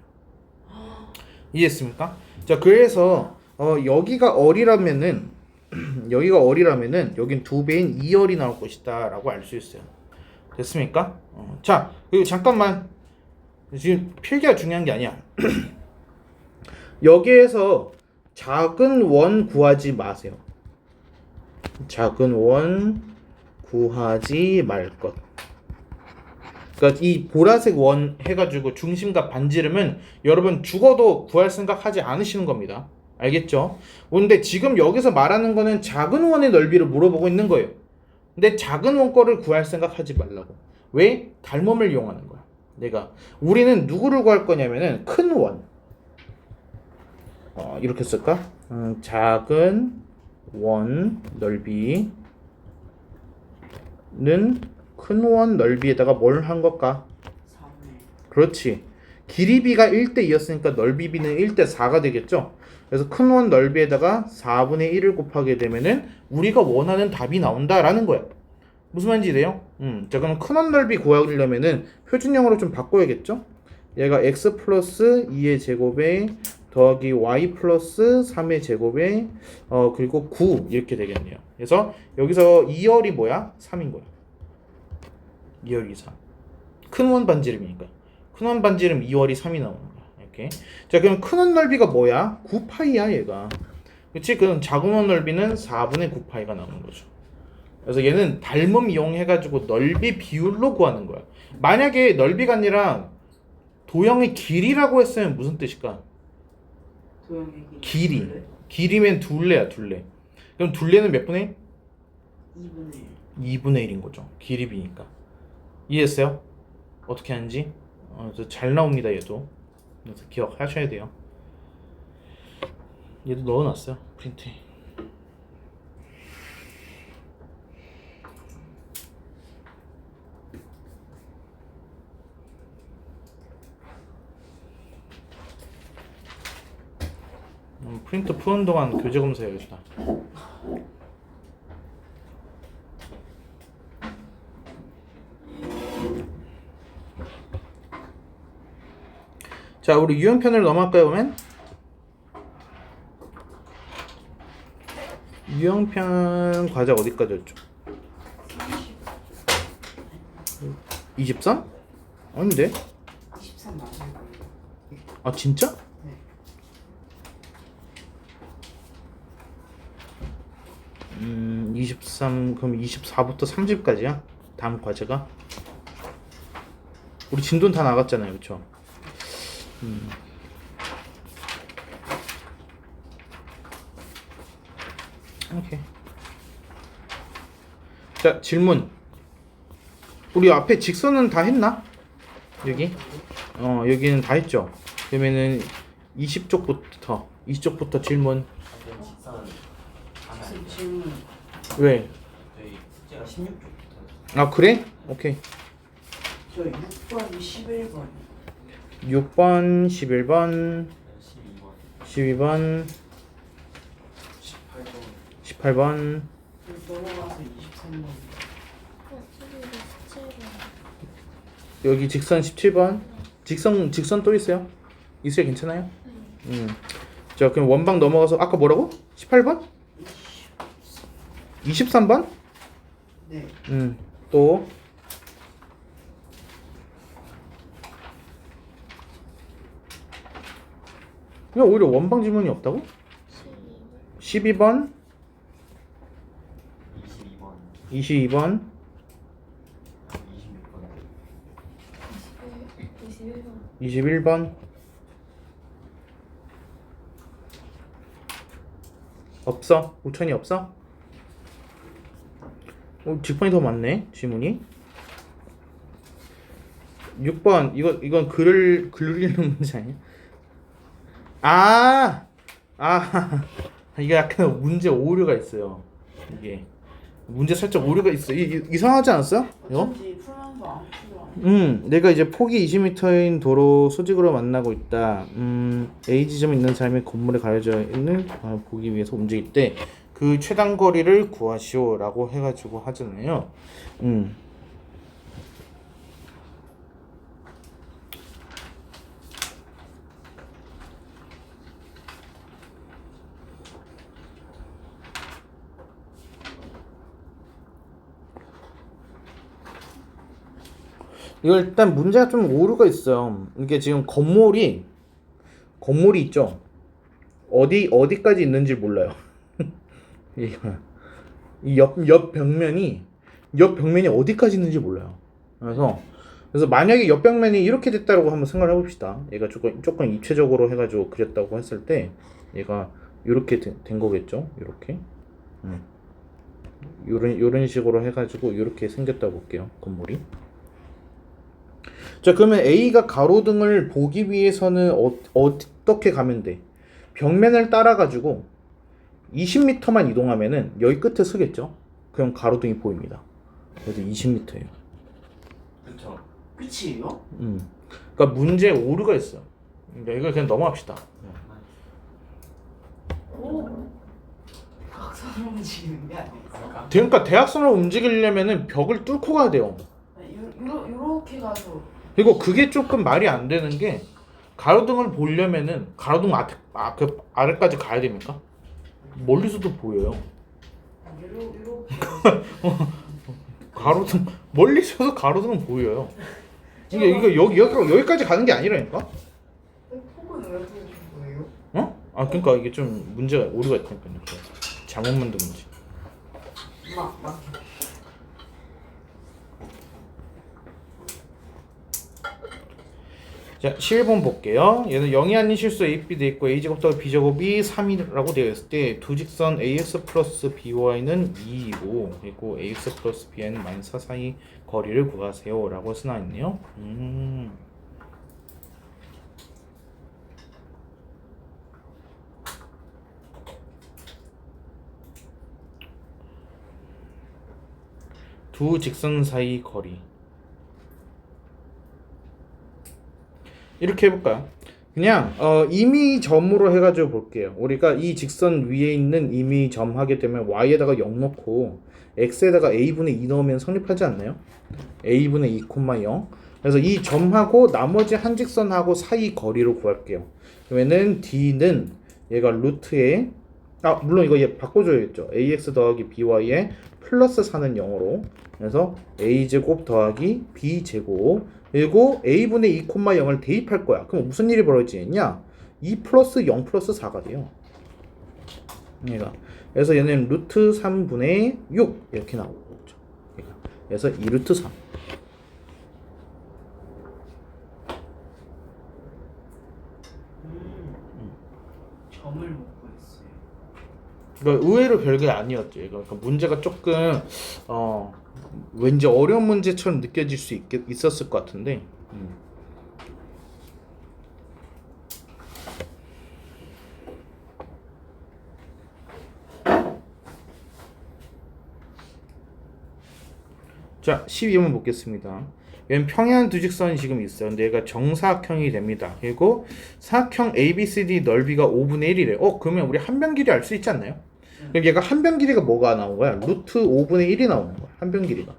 이해했습니까? 자, 그래서 여기가 어리라면은 여기가 어리라면은 여긴 2배인 2열이 나올 것이다 라고 알 수 있어요. 됐습니까? 자, 그리고 잠깐만 지금 필기가 중요한 게 아니야. 여기에서 작은 원 구하지 마세요. 작은 원 구하지 말 것. 그러니까 이 보라색 원 해가지고 중심과 반지름은 여러분 죽어도 구할 생각하지 않으시는 겁니다. 알겠죠? 근데 지금 여기서 말하는 거는 작은 원의 넓이를 물어보고 있는 거예요. 근데 작은 원 거를 구할 생각하지 말라고. 왜? 닮음을 이용하는 거야. 우리는 누구를 구할 거냐면은 큰 원. 이렇게 쓸까? 작은 원 넓이는 큰 원 넓이에다가 뭘 한 걸까? 4분의 그렇지. 길이 b가 1대2였으니까 넓이 b는 1대4가 되겠죠? 그래서 큰 원 넓이에다가 4분의 1을 곱하게 되면은 우리가 원하는 답이 나온다라는 거야. 무슨 말인지 이해요? 자, 그럼 큰 원 넓이 구하려면은 표준형으로 좀 바꿔야겠죠? 얘가 x 플러스 2의 제곱에 더하기 y 플러스 3의 제곱에 그리고 9 이렇게 되겠네요. 그래서 여기서 2열이 뭐야? 3인 거야. 2열이 3. 큰 원 반지름이니까. 큰 원 반지름 2열이 3이 나오는 거야. 이렇게. 자, 그럼 큰 원 넓이가 뭐야? 9파이야, 얘가. 그치? 그럼 자구멍 넓이는 4분의 9파이가 나오는 거죠. 그래서 얘는 닮음 이용해가지고 넓이 비율로 구하는 거야. 만약에 넓이가 아니라 도형의 길이라고 했으면 무슨 뜻일까? 도형의 길이. 길이면 둘레야, 둘레. 그럼 둘레는 몇 분의 2분의 2분의 1인 거죠. 길이 비니까. 이해했어요? 어떻게 하는지? 잘 나옵니다, 얘도. 그래서 기억하셔야 돼요. 얘도 넣어놨어요, 프린트에. 프린트 푸는 동안 교재 검사해야겠다. 자, 우리 유형편을 넘어갈까요, 그러면? 유형편 과제 어디까지였죠? 23? 아닌데? 23 맞을 거예요. 아, 진짜? 네. 음, 23, 그럼 24부터 30까지야? 다음 과제가? 우리 진도는 다 나갔잖아요, 그쵸? 오케이. 자, 질문. 우리 앞에 직선은 다 했나? 여기? 여기는 다 했죠? 그러면은 20쪽부터 질문. 방금 식사는 하면 안 돼요. 질문 왜? 저희 숙제가 16쪽부터 아, 그래? 오케이. 저 6번 11번 6번, 11번, 12번 12번, 18번 18번. 넘어가서 23번 여기 직선 17번. 직선 또 있어요? 있어요? 괜찮아요? 자, 그럼 원방 넘어가서 아까 뭐라고? 18번? 23번? 네 또 그냥 오히려 원방 지문이 없다고? 12번, 22번 22번, 26번 21번. 없어? 우천이 없어? 직번이 더 많네, 지문이. 6번, 이건 글을 읽는 문제 아니야? 이게 약간 문제 오류가 있어요. 이게 문제 살짝 오류가 있어. 이상하지 않았어요? 이거? 어쩐지 풀면서 아무것도 안 내가 이제 폭이 20m인 도로 수직으로 만나고 있다. A 지점에 있는 사람이 건물에 가려져 있는 보기 위해서 움직일 때 그 최단 거리를 구하시오라고 해가지고 하잖아요. 이거 일단 문제가 좀 오류가 있어요. 이게 지금 건물이 있죠. 어디까지 있는지 몰라요. 이 옆 벽면이 어디까지 있는지 몰라요. 그래서 만약에 옆 벽면이 이렇게 됐다고 한번 생각을 해봅시다. 얘가 조금 입체적으로 해가지고 그렸다고 했을 때 얘가 이렇게 된 거겠죠. 이렇게 요런 식으로 해가지고 이렇게 생겼다고 볼게요. 건물이. 자, 그러면 A가 가로등을 보기 위해서는 어떻게 가면 돼? 벽면을 따라가지고 20m만 이동하면은 여기 끝에 서겠죠? 그럼 가로등이 보입니다. 그래서 20m예요. 그쵸. 끝이에요? 그러니까 문제에 오류가 있어요. 그러니까 이걸 그냥 넘어갑시다. 오 각선을 움직이는 게 아니에요 그러니까 대각선을 움직이려면은 벽을 뚫고 가야 돼요. 요렇게 가서 그리고 그게 조금 말이 안 되는 게 가로등을 보려면은 가로등 그 아래까지 가야 됩니까? 멀리서도 보여요. 요렇게 가로등 멀리서도 가로등은 보여요. 이거 여기까지 가는 게 아니라니까? 폭은 왜 보여준 거예요? 어? 아 그러니까 이게 좀 문제가 오류가 있다니까요. 잘못 만든 문제. 막 자, 11번 볼게요. 얘는 0이 아닌 실수 AB 돼 있고 a제곱 더하기 b제곱이 3이라고 되어 있을 때 두 직선 ax 플러스 by는 2이고 그리고 ax 플러스 by는 마이너스 4 사이 거리를 구하세요 라고 쓰나 있네요. 두 직선 사이 거리 이렇게 해볼까요? 그냥 임의점으로 해가지고 볼게요. 우리가 이 직선 위에 있는 임의점 하게 되면 y에다가 0 넣고 x에다가 a분의 2 넣으면 성립하지 않나요? a분의 2, 0. 그래서 이 점하고 나머지 한 직선하고 사이 거리로 구할게요. 그러면은 d는 얘가 루트에 물론 이거 얘 바꿔줘야겠죠. ax 더하기 by에 플러스 4는 0으로 그래서 a제곱 더하기 b제곱 그리고 a분의 2, 0을 대입할 거야. 그럼 무슨 일이 벌어지겠냐? 2 플러스 0 플러스 4가 돼요. 얘가. 그래서 얘는 루트 3분의 6 이렇게 나오죠. 얘가. 그래서 2루트 3. 점을 못 구했어요. 그러니까 의외로 별게 아니었죠. 그러니까 문제가 조금 왠지 어려운 문제처럼 느껴질 수 있었을 것 같은데. 자, 12번 보겠습니다. 얘는 평행한 두 직선이 지금 있어요. 근데 얘가 정사각형이 됩니다. 그리고 사각형 ABCD 넓이가 5분의 1이래. 그러면 우리 한 변 길이 알 수 있지 않나요? 그럼 얘가 한 변 길이가 뭐가 나온 거야? 루트 5분의 1이 나오는 거야. 한 변 길이가.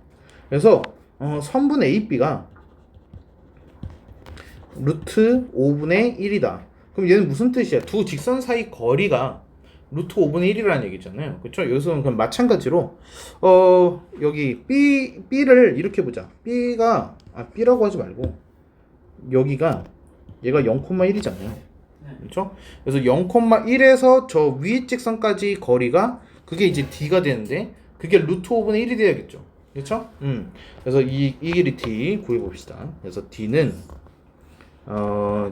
그래서 선분 AB가 루트 5분의 1이다. 그럼 얘는 무슨 뜻이야? 두 직선 사이 거리가 루트 5분의 1이라는 얘기잖아요. 그렇죠? 여기서는 그럼 마찬가지로 여기 B를 이렇게 보자. B라고 하지 말고 여기가 얘가 0,1이잖아요. 그렇죠? 그래서 0,1에서 저 위에 직선까지 거리가 그게 이제 D가 되는데 그게 루트 5분의 1이 돼야겠죠. 그렇죠? 그래서 이 길이 D 구해 봅시다. 그래서 D는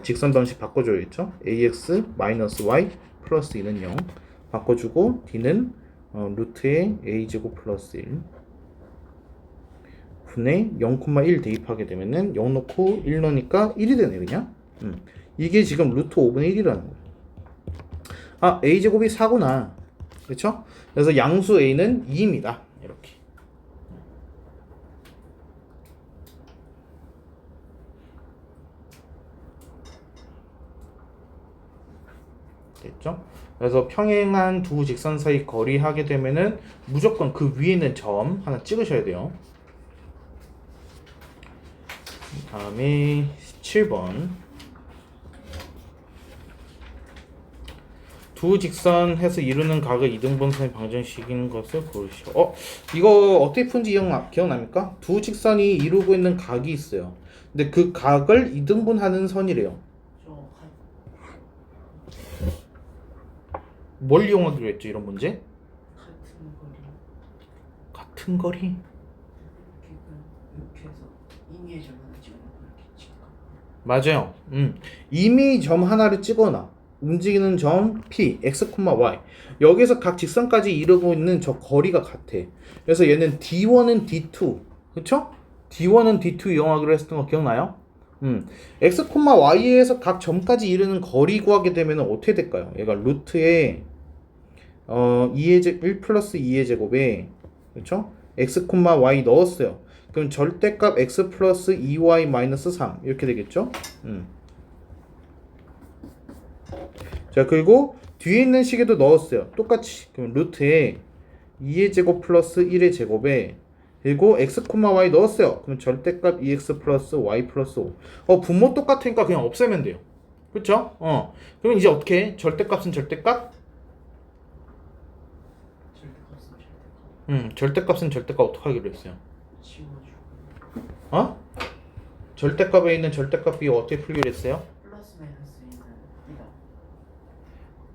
직선 방식 바꿔줘야겠죠? ax 마이너스 y 플러스 2는 0 바꿔주고 d는 루트에 a제곱 플러스 1 분의 0,1 대입하게 되면은 0 넣고 1 넣으니까 1이 되네 그냥. 이게 지금 루트 5분의 1이라는 거예요. a제곱이 4구나. 그렇죠? 그래서 양수 a는 2입니다. 이렇게. 됐죠? 그래서 평행한 두 직선 사이 거리 하게 되면은 무조건 그 위에 있는 점 하나 찍으셔야 돼요. 다음에 17번 두 직선 해서 이루는 각을 이등분선의 방정식인 것을 고르시오. 이거 어떻게 푼지 기억납니까? 두 직선이 이루고 있는 각이 있어요. 근데 그 각을 이등분하는 선이래요. 뭘 이용하기로 했죠, 이런 문제? 같은 거리? 이렇게 해서 임의의 점 하나 찍어놓고 이렇게 찍을까? 맞아요. 이미 점 하나를 찍어놔. 움직이는 점 P, X, Y. 여기서 각 직선까지 이루고 있는 저 거리가 같아. 그래서 얘는 D1은 D2. 그쵸? D1은 D2 이용하기로 했던 거 기억나요? X, Y에서 각 점까지 이루는 거리 구하게 되면 어떻게 될까요? 얘가 루트에 1 플러스 2의 제곱에 그렇죠? x, y 넣었어요. 그럼 절대값 x 플러스 2y 마이너스 3 이렇게 되겠죠? 자, 그리고 뒤에 있는 식에도 넣었어요. 똑같이. 그럼 루트에 2의 제곱 플러스 1의 제곱에 그리고 x, y 넣었어요. 그럼 절대값 2x 플러스 y 플러스 5. 분모 똑같으니까 그냥 없애면 돼요. 그렇죠? 그럼 이제 어떻게 해? 절대값은 절대값? 절대값은 절대값 어떻게 하기로 했어요? 지워주고 절대값에 있는 절대값 비교 어떻게 풀기로 했어요? 플러스 마이너스 있는 이다.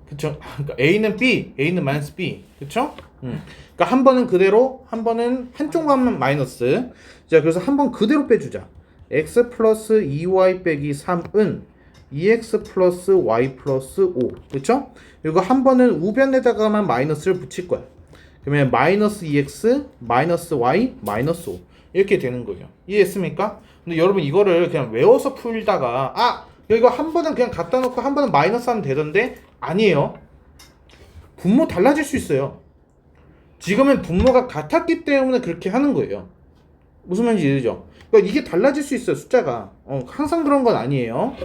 그쵸? 그러니까 A는 B, A는 마이너스 B, 그쵸? 그러니까 한 번은 그대로, 한 번은 한쪽만 마이너스. 자, 그래서 한 번 그대로 빼주자. x 플러스 2y 빼기 3은 2x 플러스 y 플러스 5, 그쵸? 그리고 한 번은 우변에다가만 마이너스를 붙일 거야. 그러면 마이너스 2x, 마이너스 y, 마이너스 5 이렇게 되는 거예요. 이해했습니까? 근데 여러분 이거를 그냥 외워서 풀다가 이거 한 번은 그냥 갖다 놓고 한 번은 마이너스 하면 되던데 아니에요. 분모 달라질 수 있어요. 지금은 분모가 같았기 때문에 그렇게 하는 거예요. 무슨 말인지 이해되죠? 그러니까 이게 달라질 수 있어요. 숫자가 항상 그런 건 아니에요.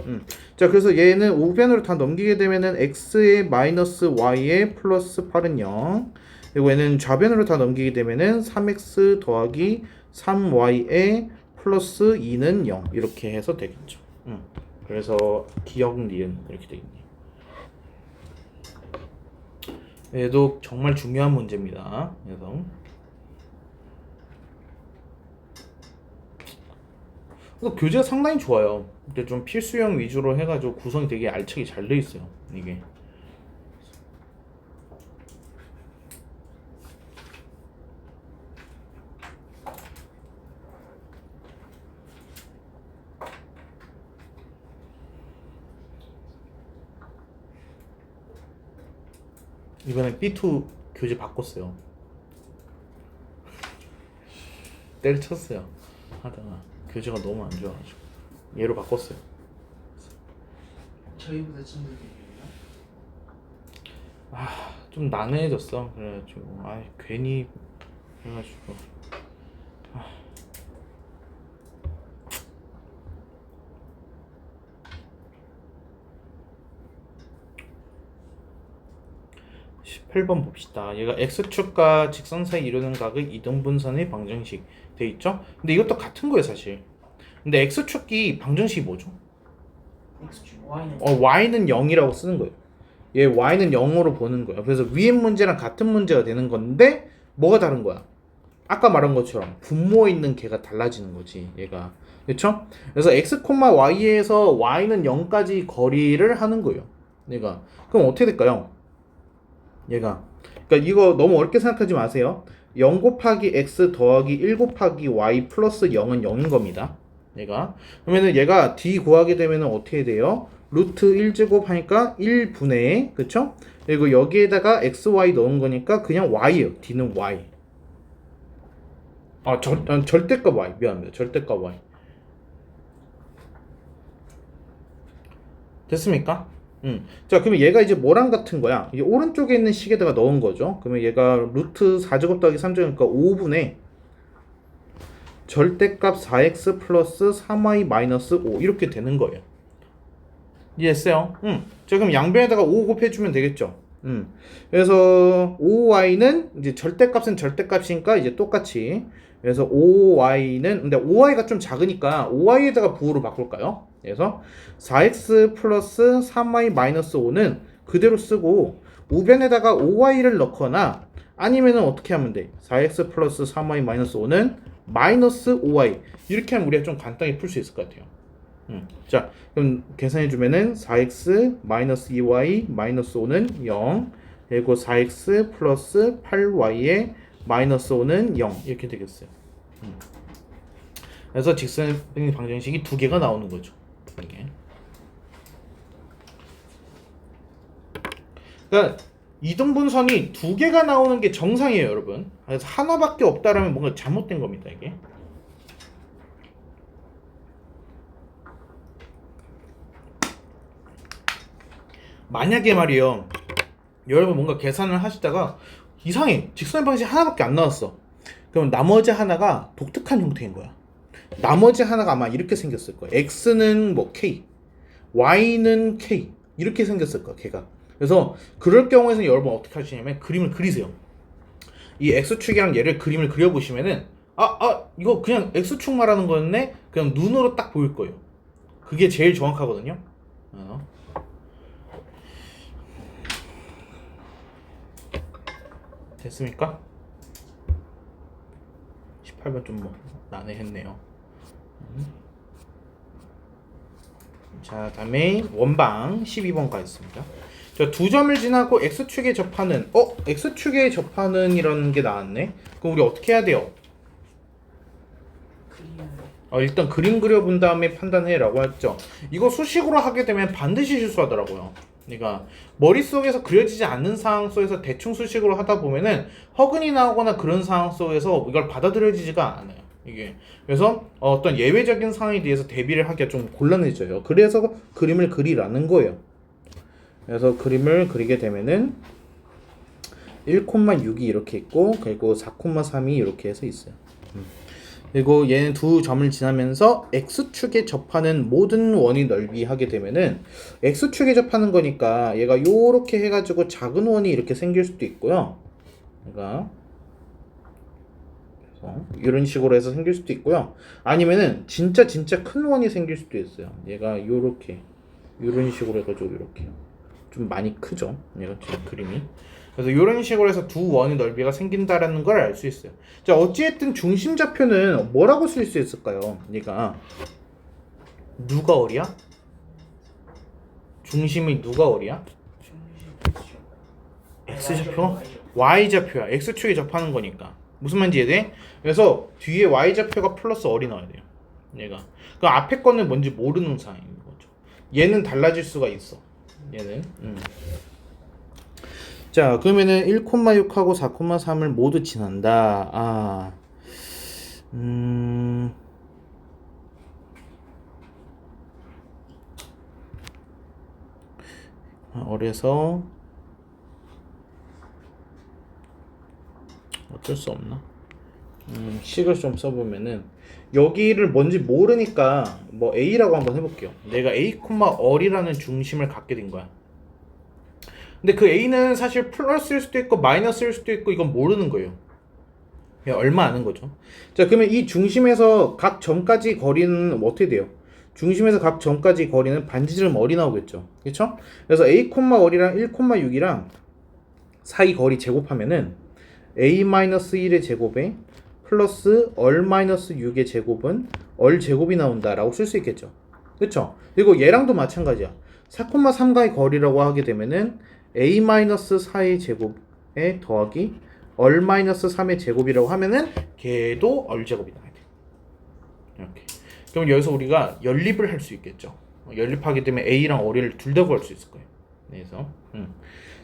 자, 그래서 얘는 우변으로 다 넘기게 되면은 x에 마이너스 y에 플러스 8은 0. 그리고 얘는 좌변으로 다 넘기게 되면은 3x 더하기 3y에 플러스 2는 0 이렇게 해서 되겠죠. 그래서 기억 니은 이렇게 되겠네요. 얘도 정말 중요한 문제입니다. 그래서 교재가 상당히 좋아요. 근데 좀 필수형 위주로 해가지고 구성이 되게 알차게 잘 돼 있어요. 이게. 이번에 B2 교재 바꿨어요. 때려쳤어요. 하다가 교재가 너무 안 좋아가지고 얘로 바꿨어요. 저희보다 친구들이에요? 좀 난해해졌어. 그래가지고 괜히 그래가지고 18번 봅시다. 얘가 x축과 직선 사이 이루는 각의 이등분선의 방정식 돼 있죠? 근데 이것도 같은 거예요, 사실. 근데 x축이 방정식이 뭐죠? X축 Y는 y는 0이라고 쓰는 거예요. 얘 y는 0으로 보는 거예요. 그래서 위에 문제랑 같은 문제가 되는 건데 뭐가 다른 거야? 아까 말한 것처럼 분모에 있는 개가 달라지는 거지, 얘가. 그렇죠? 그래서 x, y에서 y는 0까지 거리를 하는 거예요. 얘가. 그럼 어떻게 될까요? 얘가. 그러니까 이거 너무 어렵게 생각하지 마세요. 0 곱하기 x 더하기 1 곱하기 y 플러스 0은 0인 겁니다. 얘가. 그러면은 얘가 d 구하게 되면은 어떻게 돼요? 루트 1제곱 하니까 1분의, 그쵸? 그리고 여기에다가 xy 넣은 거니까 그냥 y예요. d는 y. 절대값 y. 미안합니다. 절대값 y. 됐습니까? 자, 그러면 얘가 이제 뭐랑 같은 거야? 이제 오른쪽에 있는 식에다가 넣은 거죠. 그러면 얘가 루트 4제곱 더하기 3제곱이니까 5분의 절대값 4x 플러스 3y 마이너스 5 이렇게 되는 거예요. 이해했어요? 자, 그럼 양변에다가 5 곱해주면 되겠죠. 그래서 5y는 이제 절대값은 절대값이니까 이제 똑같이. 그래서 5y는 근데 5y가 좀 작으니까 5y에다가 부호로 바꿀까요? 그래서 4x 플러스 3y 마이너스 5는 그대로 쓰고 우변에다가 5y를 넣거나 아니면은 어떻게 하면 돼? 4x 플러스 3y 마이너스 5는 마이너스 5y 이렇게 하면 우리가 좀 간단히 풀 수 있을 것 같아요. 자, 그럼 계산해 주면은 4x 마이너스 2y 마이너스 5는 0 그리고 4x 플러스 8y에 마이너스 5는 0 이렇게 되겠어요. 그래서 직선 방정식이 두 개가 나오는 거죠. 이게. 그러니까 이등분선이 두 개가 나오는 게 정상이에요, 여러분. 그래서 하나밖에 없다라면 뭔가 잘못된 겁니다, 이게. 만약에 말이요, 여러분 뭔가 계산을 하시다가 이상해, 직선의 방정식 하나밖에 안 나왔어. 그럼 나머지 하나가 독특한 형태인 거야. 나머지 하나가 아마 이렇게 생겼을 거야. x는 뭐 k, y는 k 이렇게 생겼을 거야, 걔가. 그래서 그럴 경우에는 여러분 어떻게 하시냐면 그림을 그리세요. 이 x축이랑 얘를 그림을 그려보시면은 이거 그냥 x축 말하는 거였네? 그냥 눈으로 딱 보일 거예요. 그게 제일 정확하거든요. 됐습니까? 18번 좀 뭐 난해했네요. 자, 다음에 원방 12번 가겠습니다. 자, 두 점을 지나고 x축에 접하는 x축에 접하는이라는 게 나왔네. 그럼 우리 어떻게 해야 돼요? 그림을 일단 그림 그려본 다음에 판단해라고 했죠. 이거 수식으로 하게 되면 반드시 실수하더라고요. 그러니까 머릿속에서 그려지지 않는 상황 속에서 대충 수식으로 하다 보면은 허근이 나오거나 그런 상황 속에서 이걸 받아들여지지가 않아요. 이게 그래서 어떤 예외적인 상황에 대해서 대비를 하기가 좀 곤란해져요. 그래서 그림을 그리라는 거예요. 그래서 그림을 그리게 되면은 1,6이 이렇게 있고 그리고 4,3이 이렇게 해서 있어요. 그리고 얘는 두 점을 지나면서 x축에 접하는 모든 원이 넓이 하게 되면은 x축에 접하는 거니까 얘가 요렇게 해가지고 작은 원이 이렇게 생길 수도 있고요. 그러니까 이런 식으로 해서 생길 수도 있고요. 아니면은 진짜 큰 원이 생길 수도 있어요. 얘가 요렇게 이런 식으로 해가지고 이렇게 좀 많이 크죠. 얘가 지금 그림이. 그래서 이런 식으로 해서 두 원의 넓이가 생긴다라는 걸 알 수 있어요. 자, 어찌됐든 중심 좌표는 뭐라고 쓸 수 있을까요? 얘가 누가 어리야? 중심이 누가 어리야? x 좌표? y 좌표야. x축에 접하는 거니까. 무슨 말인지 이해돼? 그래서 뒤에 y 좌표가 플러스 어리 나와야 돼요. 얘가. 그 앞에 거는 뭔지 모르는 상황인 거죠. 얘는 달라질 수가 있어. 얘는. 자, 그러면은 1,6하고 4,3을 모두 지난다. 어려서 어쩔 수 없나? 식을 좀 써보면은 여기를 뭔지 모르니까 뭐 A라고 한번 해볼게요. 내가 A, 어리라는 중심을 갖게 된 거야. 근데 그 A는 사실 플러스일 수도 있고 마이너스일 수도 있고 이건 모르는 거예요. 그냥 얼마 아는 거죠. 자, 그러면 이 중심에서 각 점까지 거리는 어떻게 돼요? 중심에서 각 점까지 거리는 반지름 어리 나오겠죠. 그렇죠? 그래서 A, 어리랑 1,6이랑 사이 거리 제곱하면은 A-1의 제곱에 플러스 얼-6의 제곱은 얼 제곱이 나온다라고 쓸 수 있겠죠. 그렇죠? 그리고 얘랑도 마찬가지야. 4,3가의 거리라고 하게 되면은 A-4의 제곱에 더하기 얼-3의 제곱이라고 하면은 걔도 얼 제곱이 나와야 돼. 이렇게. 그럼 여기서 우리가 연립을 할 수 있겠죠. 연립하게 되면 A랑 어리를 둘 다 구할 수 있을 거예요. 그래서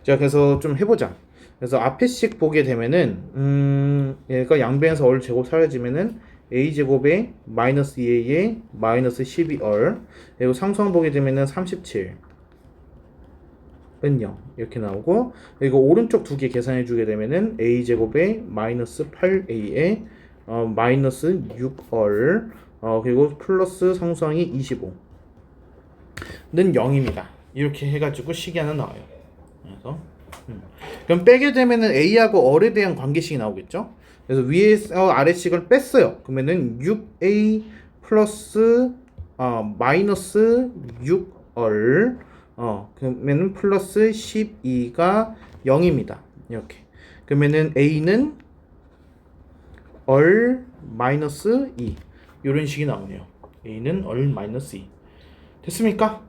자, 그래서 좀 해보자. 그래서 앞에 식 보게 되면은 얘가 양변에서 얼 제곱 사라지면은 a 제곱에 마이너스 2a에 마이너스 12얼 그리고 상수항 보게 되면은 37 0 이렇게 나오고 그리고 오른쪽 두 개 계산해 주게 되면은 a 제곱에 마이너스 8a에 마이너스 6얼 그리고 플러스 상수항이 25는 0입니다. 이렇게 해가지고 식이 하나 나와요. 그래서 그럼 빼게 되면은 a하고 얼에 대한 관계식이 나오겠죠. 그래서 위에서 아래식을 뺐어요. 그러면은 6a 플러스 마이너스 6얼 그러면은 플러스 12가 0입니다. 이렇게. 그러면은 a는 얼 마이너스 2 이런 식이 나오네요. a는 얼 마이너스 2 됐습니까?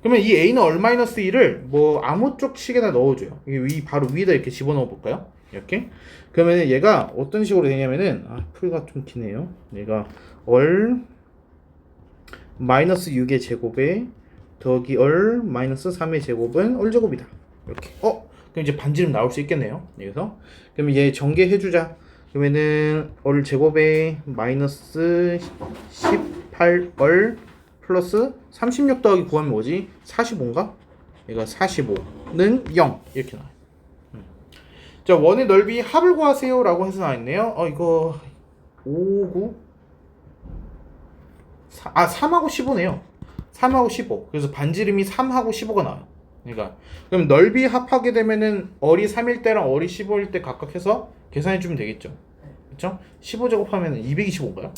그러면 이 a는 얼 마이너스 2를 뭐 아무 쪽 식에다 넣어줘요. 이게 바로 위에다 이렇게 집어넣어 볼까요? 이렇게. 그러면 얘가 어떤 식으로 되냐면은 풀가 좀 기네요. 얘가 얼 마이너스 6의 제곱에 더하기 얼 마이너스 3의 제곱은 얼 제곱이다. 이렇게. 그럼 이제 반지름 나올 수 있겠네요. 여기서. 그러면 얘 전개해주자. 그러면은 얼 제곱에 마이너스 18얼 플러스 36 더하기 9하면 뭐지? 45인가? 얘가 45는 0 이렇게 나와요. 자, 원의 넓이 합을 구하세요 라고 해서 나와있네요. 이거 5, 9 3하고 15네요. 3하고 15 그래서 반지름이 3하고 15가 나와요. 그러니까 그럼 넓이 합하게 되면은 얼이 3일 때랑 얼이 15일 때 각각 해서 계산해주면 되겠죠. 그렇죠? 15제곱하면 225인가요?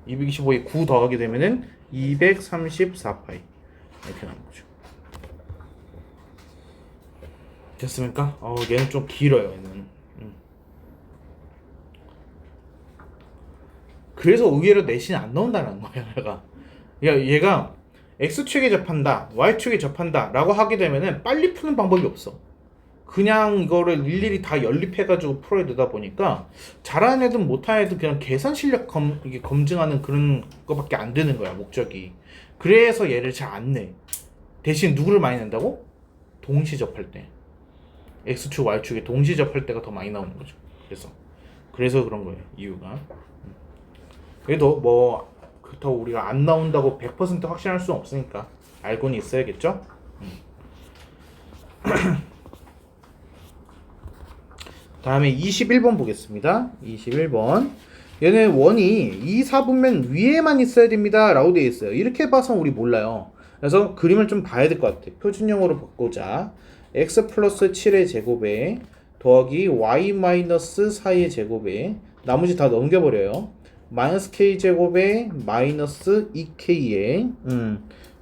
225에 9 더하게 되면은 234파이 이렇게 나온 거죠. 됐습니까? 얘는 좀 길어요. 얘는. 그래서 의외로 내신 안 나온다는 거야. 얘가 X축에 접한다, Y축에 접한다 라고 하게 되면은 빨리 푸는 방법이 없어. 그냥 이거를 일일이 다 연립해가지고 풀어야 되다 보니까 잘하는 애든 못하는 애든 그냥 계산 실력 이게 검증하는 그런 거밖에 안 되는 거야, 목적이. 그래서 얘를 잘 안 내. 대신 누구를 많이 낸다고? 동시 접할 때. X축, Y축에 동시 접할 때가 더 많이 나오는 거죠. 그래서 그런 거예요, 이유가. 그래도 뭐 그렇다고 우리가 안 나온다고 100% 확신할 수는 없으니까 알고는 있어야겠죠? 다음에 21번 보겠습니다. 21번. 얘는 원이 2, 4분면 위에만 있어야 됩니다 라고 되어 있어요. 이렇게 봐서 우리 몰라요. 그래서 그림을 좀 봐야 될 것 같아. 표준형으로 바꾸자. x 플러스 7의 제곱에 더하기 y 마이너스 4의 제곱에 나머지 다 넘겨버려요. 마이너스 k 제곱에 마이너스 2k에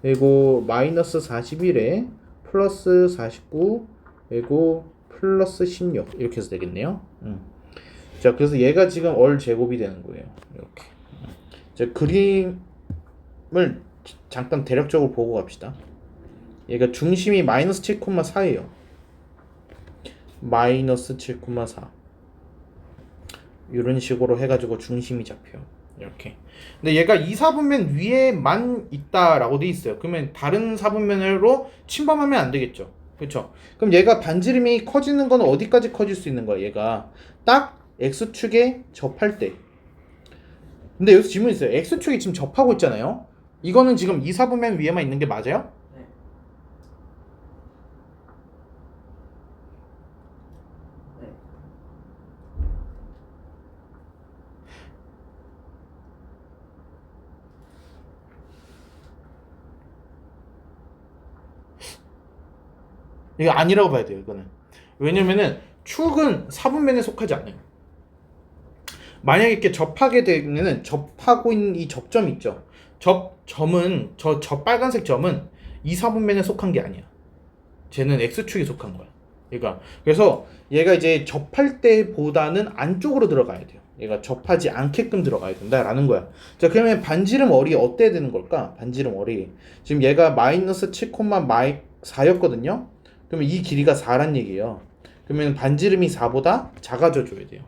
그리고 마이너스 41에 플러스 49 그리고 플러스 16 이렇게 해서 되겠네요. 자, 그래서 얘가 지금 얼 제곱이 되는 거예요. 이렇게. 자, 그림을 잠깐 대략적으로 보고 갑시다. 얘가 중심이 마이너스 7,4예요. 마이너스 7,4 이런 식으로 해가지고 중심이 잡혀요. 이렇게. 근데 얘가 2, 4분면 위에만 있다라고 돼 있어요. 그러면 다른 4분면으로 침범하면 안 되겠죠. 그렇죠? 그럼 얘가 반지름이 커지는 건 어디까지 커질 수 있는 거야? 얘가 딱 X축에 접할 때. 근데 여기서 질문이 있어요. X축이 지금 접하고 있잖아요. 이거는 지금 2, 4분면 위에만 있는 게 맞아요? 네. 네. 이거 아니라고 봐야 돼요. 이거는. 왜냐면은 축은 4분면에 속하지 않아요. 만약에 이렇게 접하게 되면은 접하고 있는 이 접점 있죠. 점은 저 빨간색 점은 2, 4분면에 속한 게 아니야. 쟤는 X축에 속한 거야. 그러니까 그래서 얘가 이제 접할 때보다는 안쪽으로 들어가야 돼요. 얘가 접하지 않게끔 들어가야 된다라는 거야. 자, 그러면 반지름 어리 어때야 되는 걸까? 반지름 어리. 지금 얘가 마이너스 7,4였거든요. 그러면 이 길이가 4란 얘기예요. 그러면 반지름이 4보다 작아져 줘야 돼요.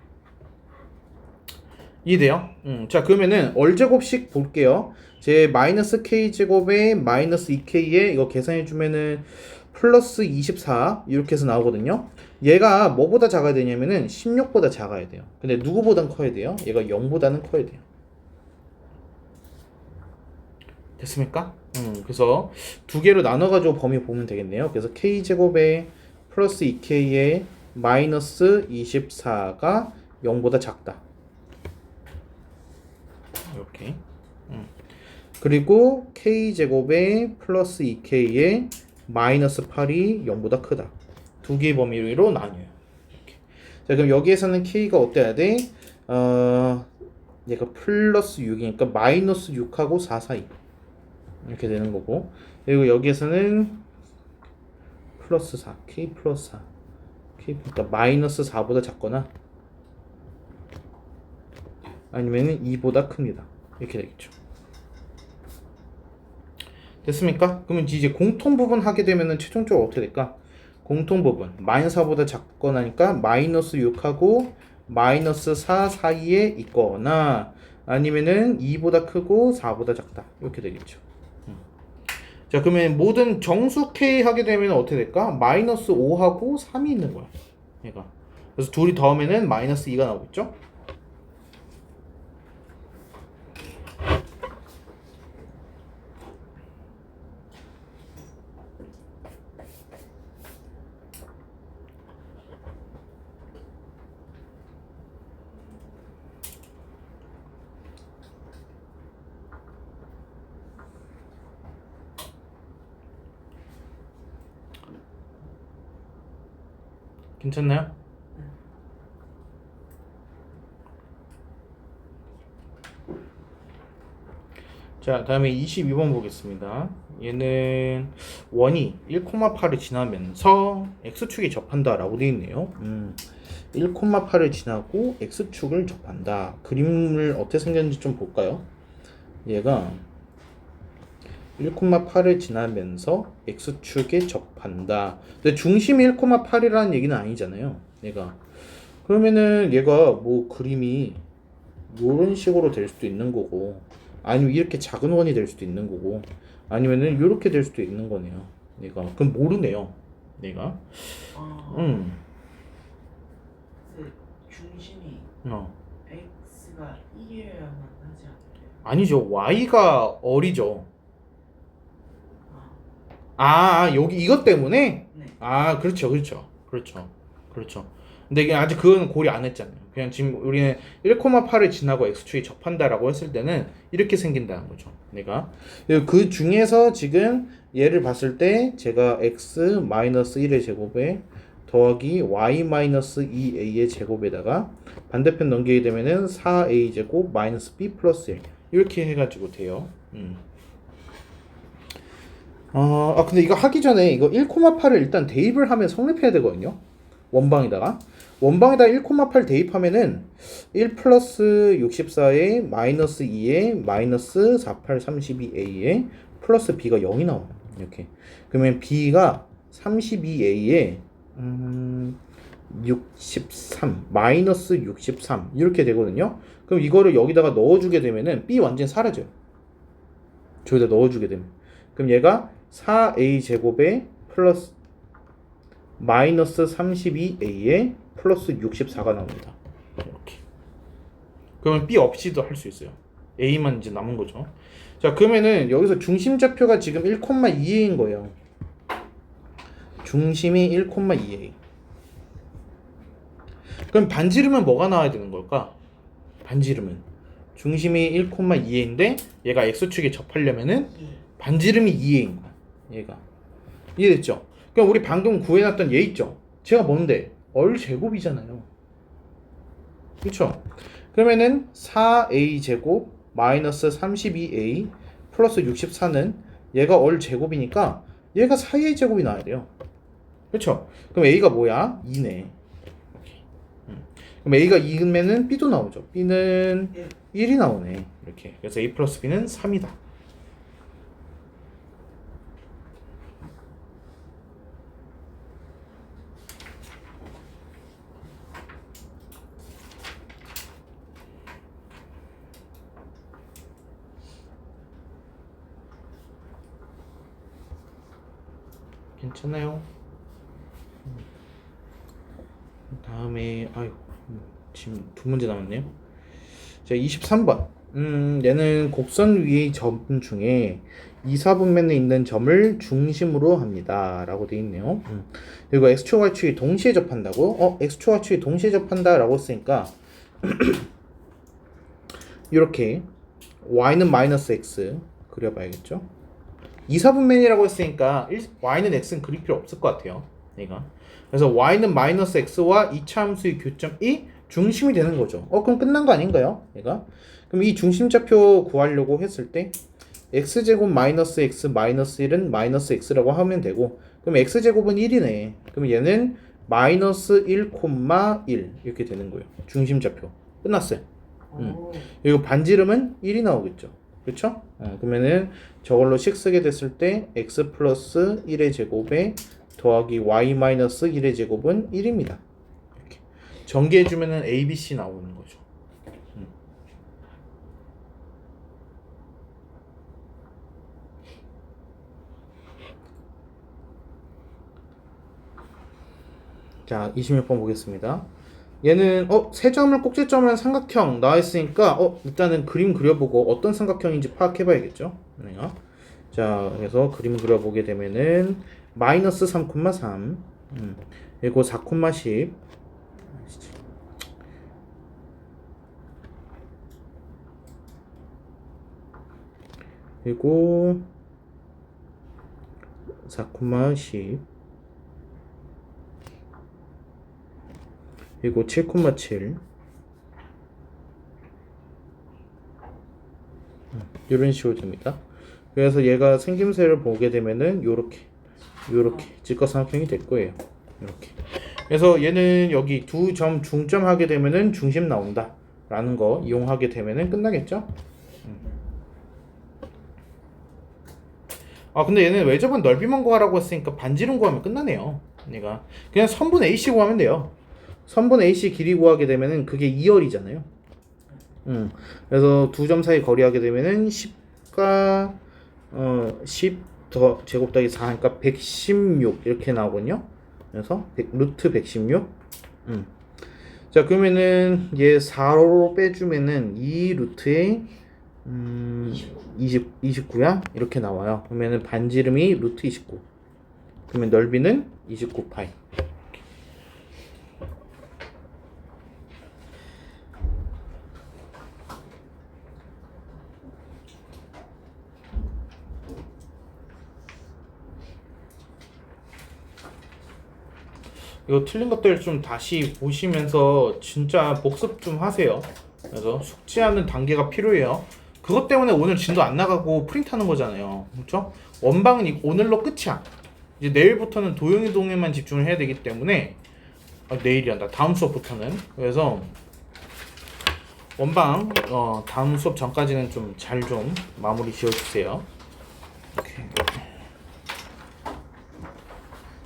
이해돼요? 자, 그러면은 얼제곱식 볼게요. 제 마이너스 k제곱에 마이너스 2k에 이거 계산해주면은 플러스 24 이렇게 해서 나오거든요. 얘가 뭐보다 작아야 되냐면은 16보다 작아야 돼요. 근데 누구보단 커야 돼요? 얘가 0보다는 커야 돼요. 됐습니까? 그래서 두 개로 나눠가지고 범위 보면 되겠네요. 그래서 k제곱에 플러스 2k에 마이너스 24가 0보다 작다. 이렇게. 그리고 k제곱에 플러스 2k에 마이너스 8이 0보다 크다. 두 개의 범위로 나뉘어요. 이렇게. 자, 그럼 여기에서는 k가 어때야 돼? 얘가 플러스 6이니까 마이너스 6하고 4 사이. 이렇게 되는 거고. 그리고 여기에서는 플러스 4, k 플러스 4. 그러니까 마이너스 4보다 작거나 아니면은 2보다 큽니다. 이렇게 되겠죠. 됐습니까? 그러면 이제 공통 부분 하게 되면은 최종적으로 어떻게 될까? 공통 부분 마이너스 4보다 작거나니까 마이너스 6하고 마이너스 4 사이에 있거나 아니면은 2보다 크고 4보다 작다. 이렇게 되겠죠. 자, 그러면 모든 정수 k 하게 되면 어떻게 될까? 마이너스 5하고 3이 있는 거야. 얘가. 그래서 둘이 더하면은 마이너스 2가 나오겠죠? 괜찮나요? 자, 다음에 22번 보겠습니다. 얘는 원이 1,8을 지나면서 x축에 접한다 라고 되어 있네요. 1,8을 지나고 x축을 접한다. 그림을 어떻게 생겼는지 좀 볼까요? 얘가 1,8을 지나면서 x축에 접한다. 근데 중심이 1,8이라는 얘기는 아니잖아요. 얘가. 그러면은 얘가 뭐 그림이 이런 식으로 될 수도 있는 거고, 아니면 이렇게 작은 원이 될 수도 있는 거고, 아니면은 이렇게 될 수도 있는 거네요. 얘가. 그럼 모르네요. 얘가. 아, 그 중심이 어. x가 1이어야만 하지 않나요? 아니죠. y가 어리죠. 아, 여기 이것 때문에? 네. 그렇죠. 근데 이게 아직 그건 고려 안 했잖아요. 그냥 지금 우리는 1,8을 지나고 x축이 접한다라고 했을 때는 이렇게 생긴다는 거죠. 내가. 그 중에서 지금 얘를 봤을 때 제가 x-1의 제곱에 더하기 y-2a의 제곱에다가 반대편 넘기게 되면은 4a 제곱 마이너스 b 플러스 1 이렇게 해가지고 돼요. 근데 이거 하기 전에 이거 1,8을 일단 대입을 하면 성립해야 되거든요. 원방에다가 1,8 대입하면은 1 플러스 64에 마이너스 2에 마이너스 48 32a에 플러스 b가 0이 나와요. 이렇게. 그러면 b가 32a에 63 마이너스 63 이렇게 되거든요. 그럼 이거를 여기다가 넣어주게 되면은 b 완전히 사라져요. 저기다 넣어주게 되면. 그럼 얘가 4a 제곱에 플러스 마이너스 32a에 플러스 64가 나옵니다. 이렇게. 그러면 b 없이도 할 수 있어요. a만 이제 남은 거죠. 자, 그러면은 여기서 중심좌표가 지금 1,2a인 거예요. 중심이 1,2a. 그럼 반지름은 뭐가 나와야 되는 걸까? 반지름은 중심이 1,2a인데 얘가 x축에 접하려면은 반지름이 2a인 거야. 얘가. 이해됐죠? 그럼 우리 방금 구해놨던 얘 있죠? 제가 뭔데? 얼 제곱이잖아요. 그렇죠? 그러면은 4a 제곱 마이너스 32a 플러스 64는 얘가 얼 제곱이니까 얘가 4a 제곱이 나와야 돼요. 그렇죠? 그럼 a가 뭐야? 2네. 그럼 a가 2면은 b도 나오죠. b는 1이 나오네. 이렇게. 그래서 a 플러스 b는 3이다. 괜찮아요. 다음에 지금 두 문제 남았네요. 자, 23번. 얘는 곡선 위의 점 중에 2, 4분면에 있는 점을 중심으로 합니다. 라고 되어 있네요. 그리고 x축, y축이 동시에 접한다고? x축, y축이 동시에 접한다 라고 했으니까 이렇게 y는 마이너스 x 그려봐야겠죠? 2, 4분면이라고 했으니까 y는 x는 그릴 필요 없을 것 같아요. 얘가. 그래서 y는 마이너스 x와 이차 함수의 교점이 중심이 되는 거죠. 그럼 끝난 거 아닌가요? 얘가. 그럼 이 중심좌표 구하려고 했을 때 x제곱 마이너스 x 마이너스 1은 마이너스 x라고 하면 되고, 그럼 x제곱은 1이네. 그럼 얘는 마이너스 1, 1 이렇게 되는 거예요. 중심좌표. 끝났어요. 그리고 반지름은 1이 나오겠죠. 그렇죠? 그러면은 저걸로 식 쓰게 됐을 때 x 플러스 1의 제곱에 더하기 y 마이너스 1의 제곱은 1입니다. 이렇게 전개해주면은 a, b, c 나오는 거죠. 자, 26번 보겠습니다. 얘는 세 점을 꼭지점을 한 삼각형 나와 있으니까 일단은 그림 그려보고 어떤 삼각형인지 파악해 봐야겠죠. 자, 그래서 그림 그려보게 되면은 마이너스 3,3 그리고 4,10 그리고 4,10 그리고 7,7 이런 식으로 됩니다. 그래서 얘가 생김새를 보게 되면은 요렇게 직각삼각형이 될 거예요. 이렇게. 그래서 얘는 여기 두 점 중점하게 되면은 중심 나온다 라는 거 이용하게 되면은 끝나겠죠? 아 근데 얘는 외접은 넓이만 구하라고 했으니까 반지름 구하면 끝나네요. 얘가 그냥 선분 AC 구하면 돼요. 선분 AC 길이 구하게 되면은 그게 2열이잖아요. 그래서 두 점 사이 거리하게 되면은 10과 10 더 제곱 더하기 4 하니까 116 이렇게 나오거든요. 그래서 루트 116. 자 그러면은 얘 4로 빼주면은 2 루트에 29야? 이렇게 나와요. 그러면은 반지름이 루트 29. 그러면 넓이는 29파이. 이거 틀린 것들 좀 다시 보시면서 진짜 복습 좀 하세요. 그래서 숙지하는 단계가 필요해요. 그것 때문에 오늘 진도 안 나가고 프린트하는 거잖아요. 그렇죠? 원방은 오늘로 끝이야. 이제 내일부터는 도형이 동에만 집중을 해야 되기 때문에 내일이란다. 다음 수업부터는. 그래서 원방 다음 수업 전까지는 좀 잘 좀 마무리 지어주세요. 오케이.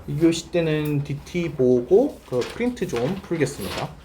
2교시 때는 DT 보고 그 프린트 좀 풀겠습니다.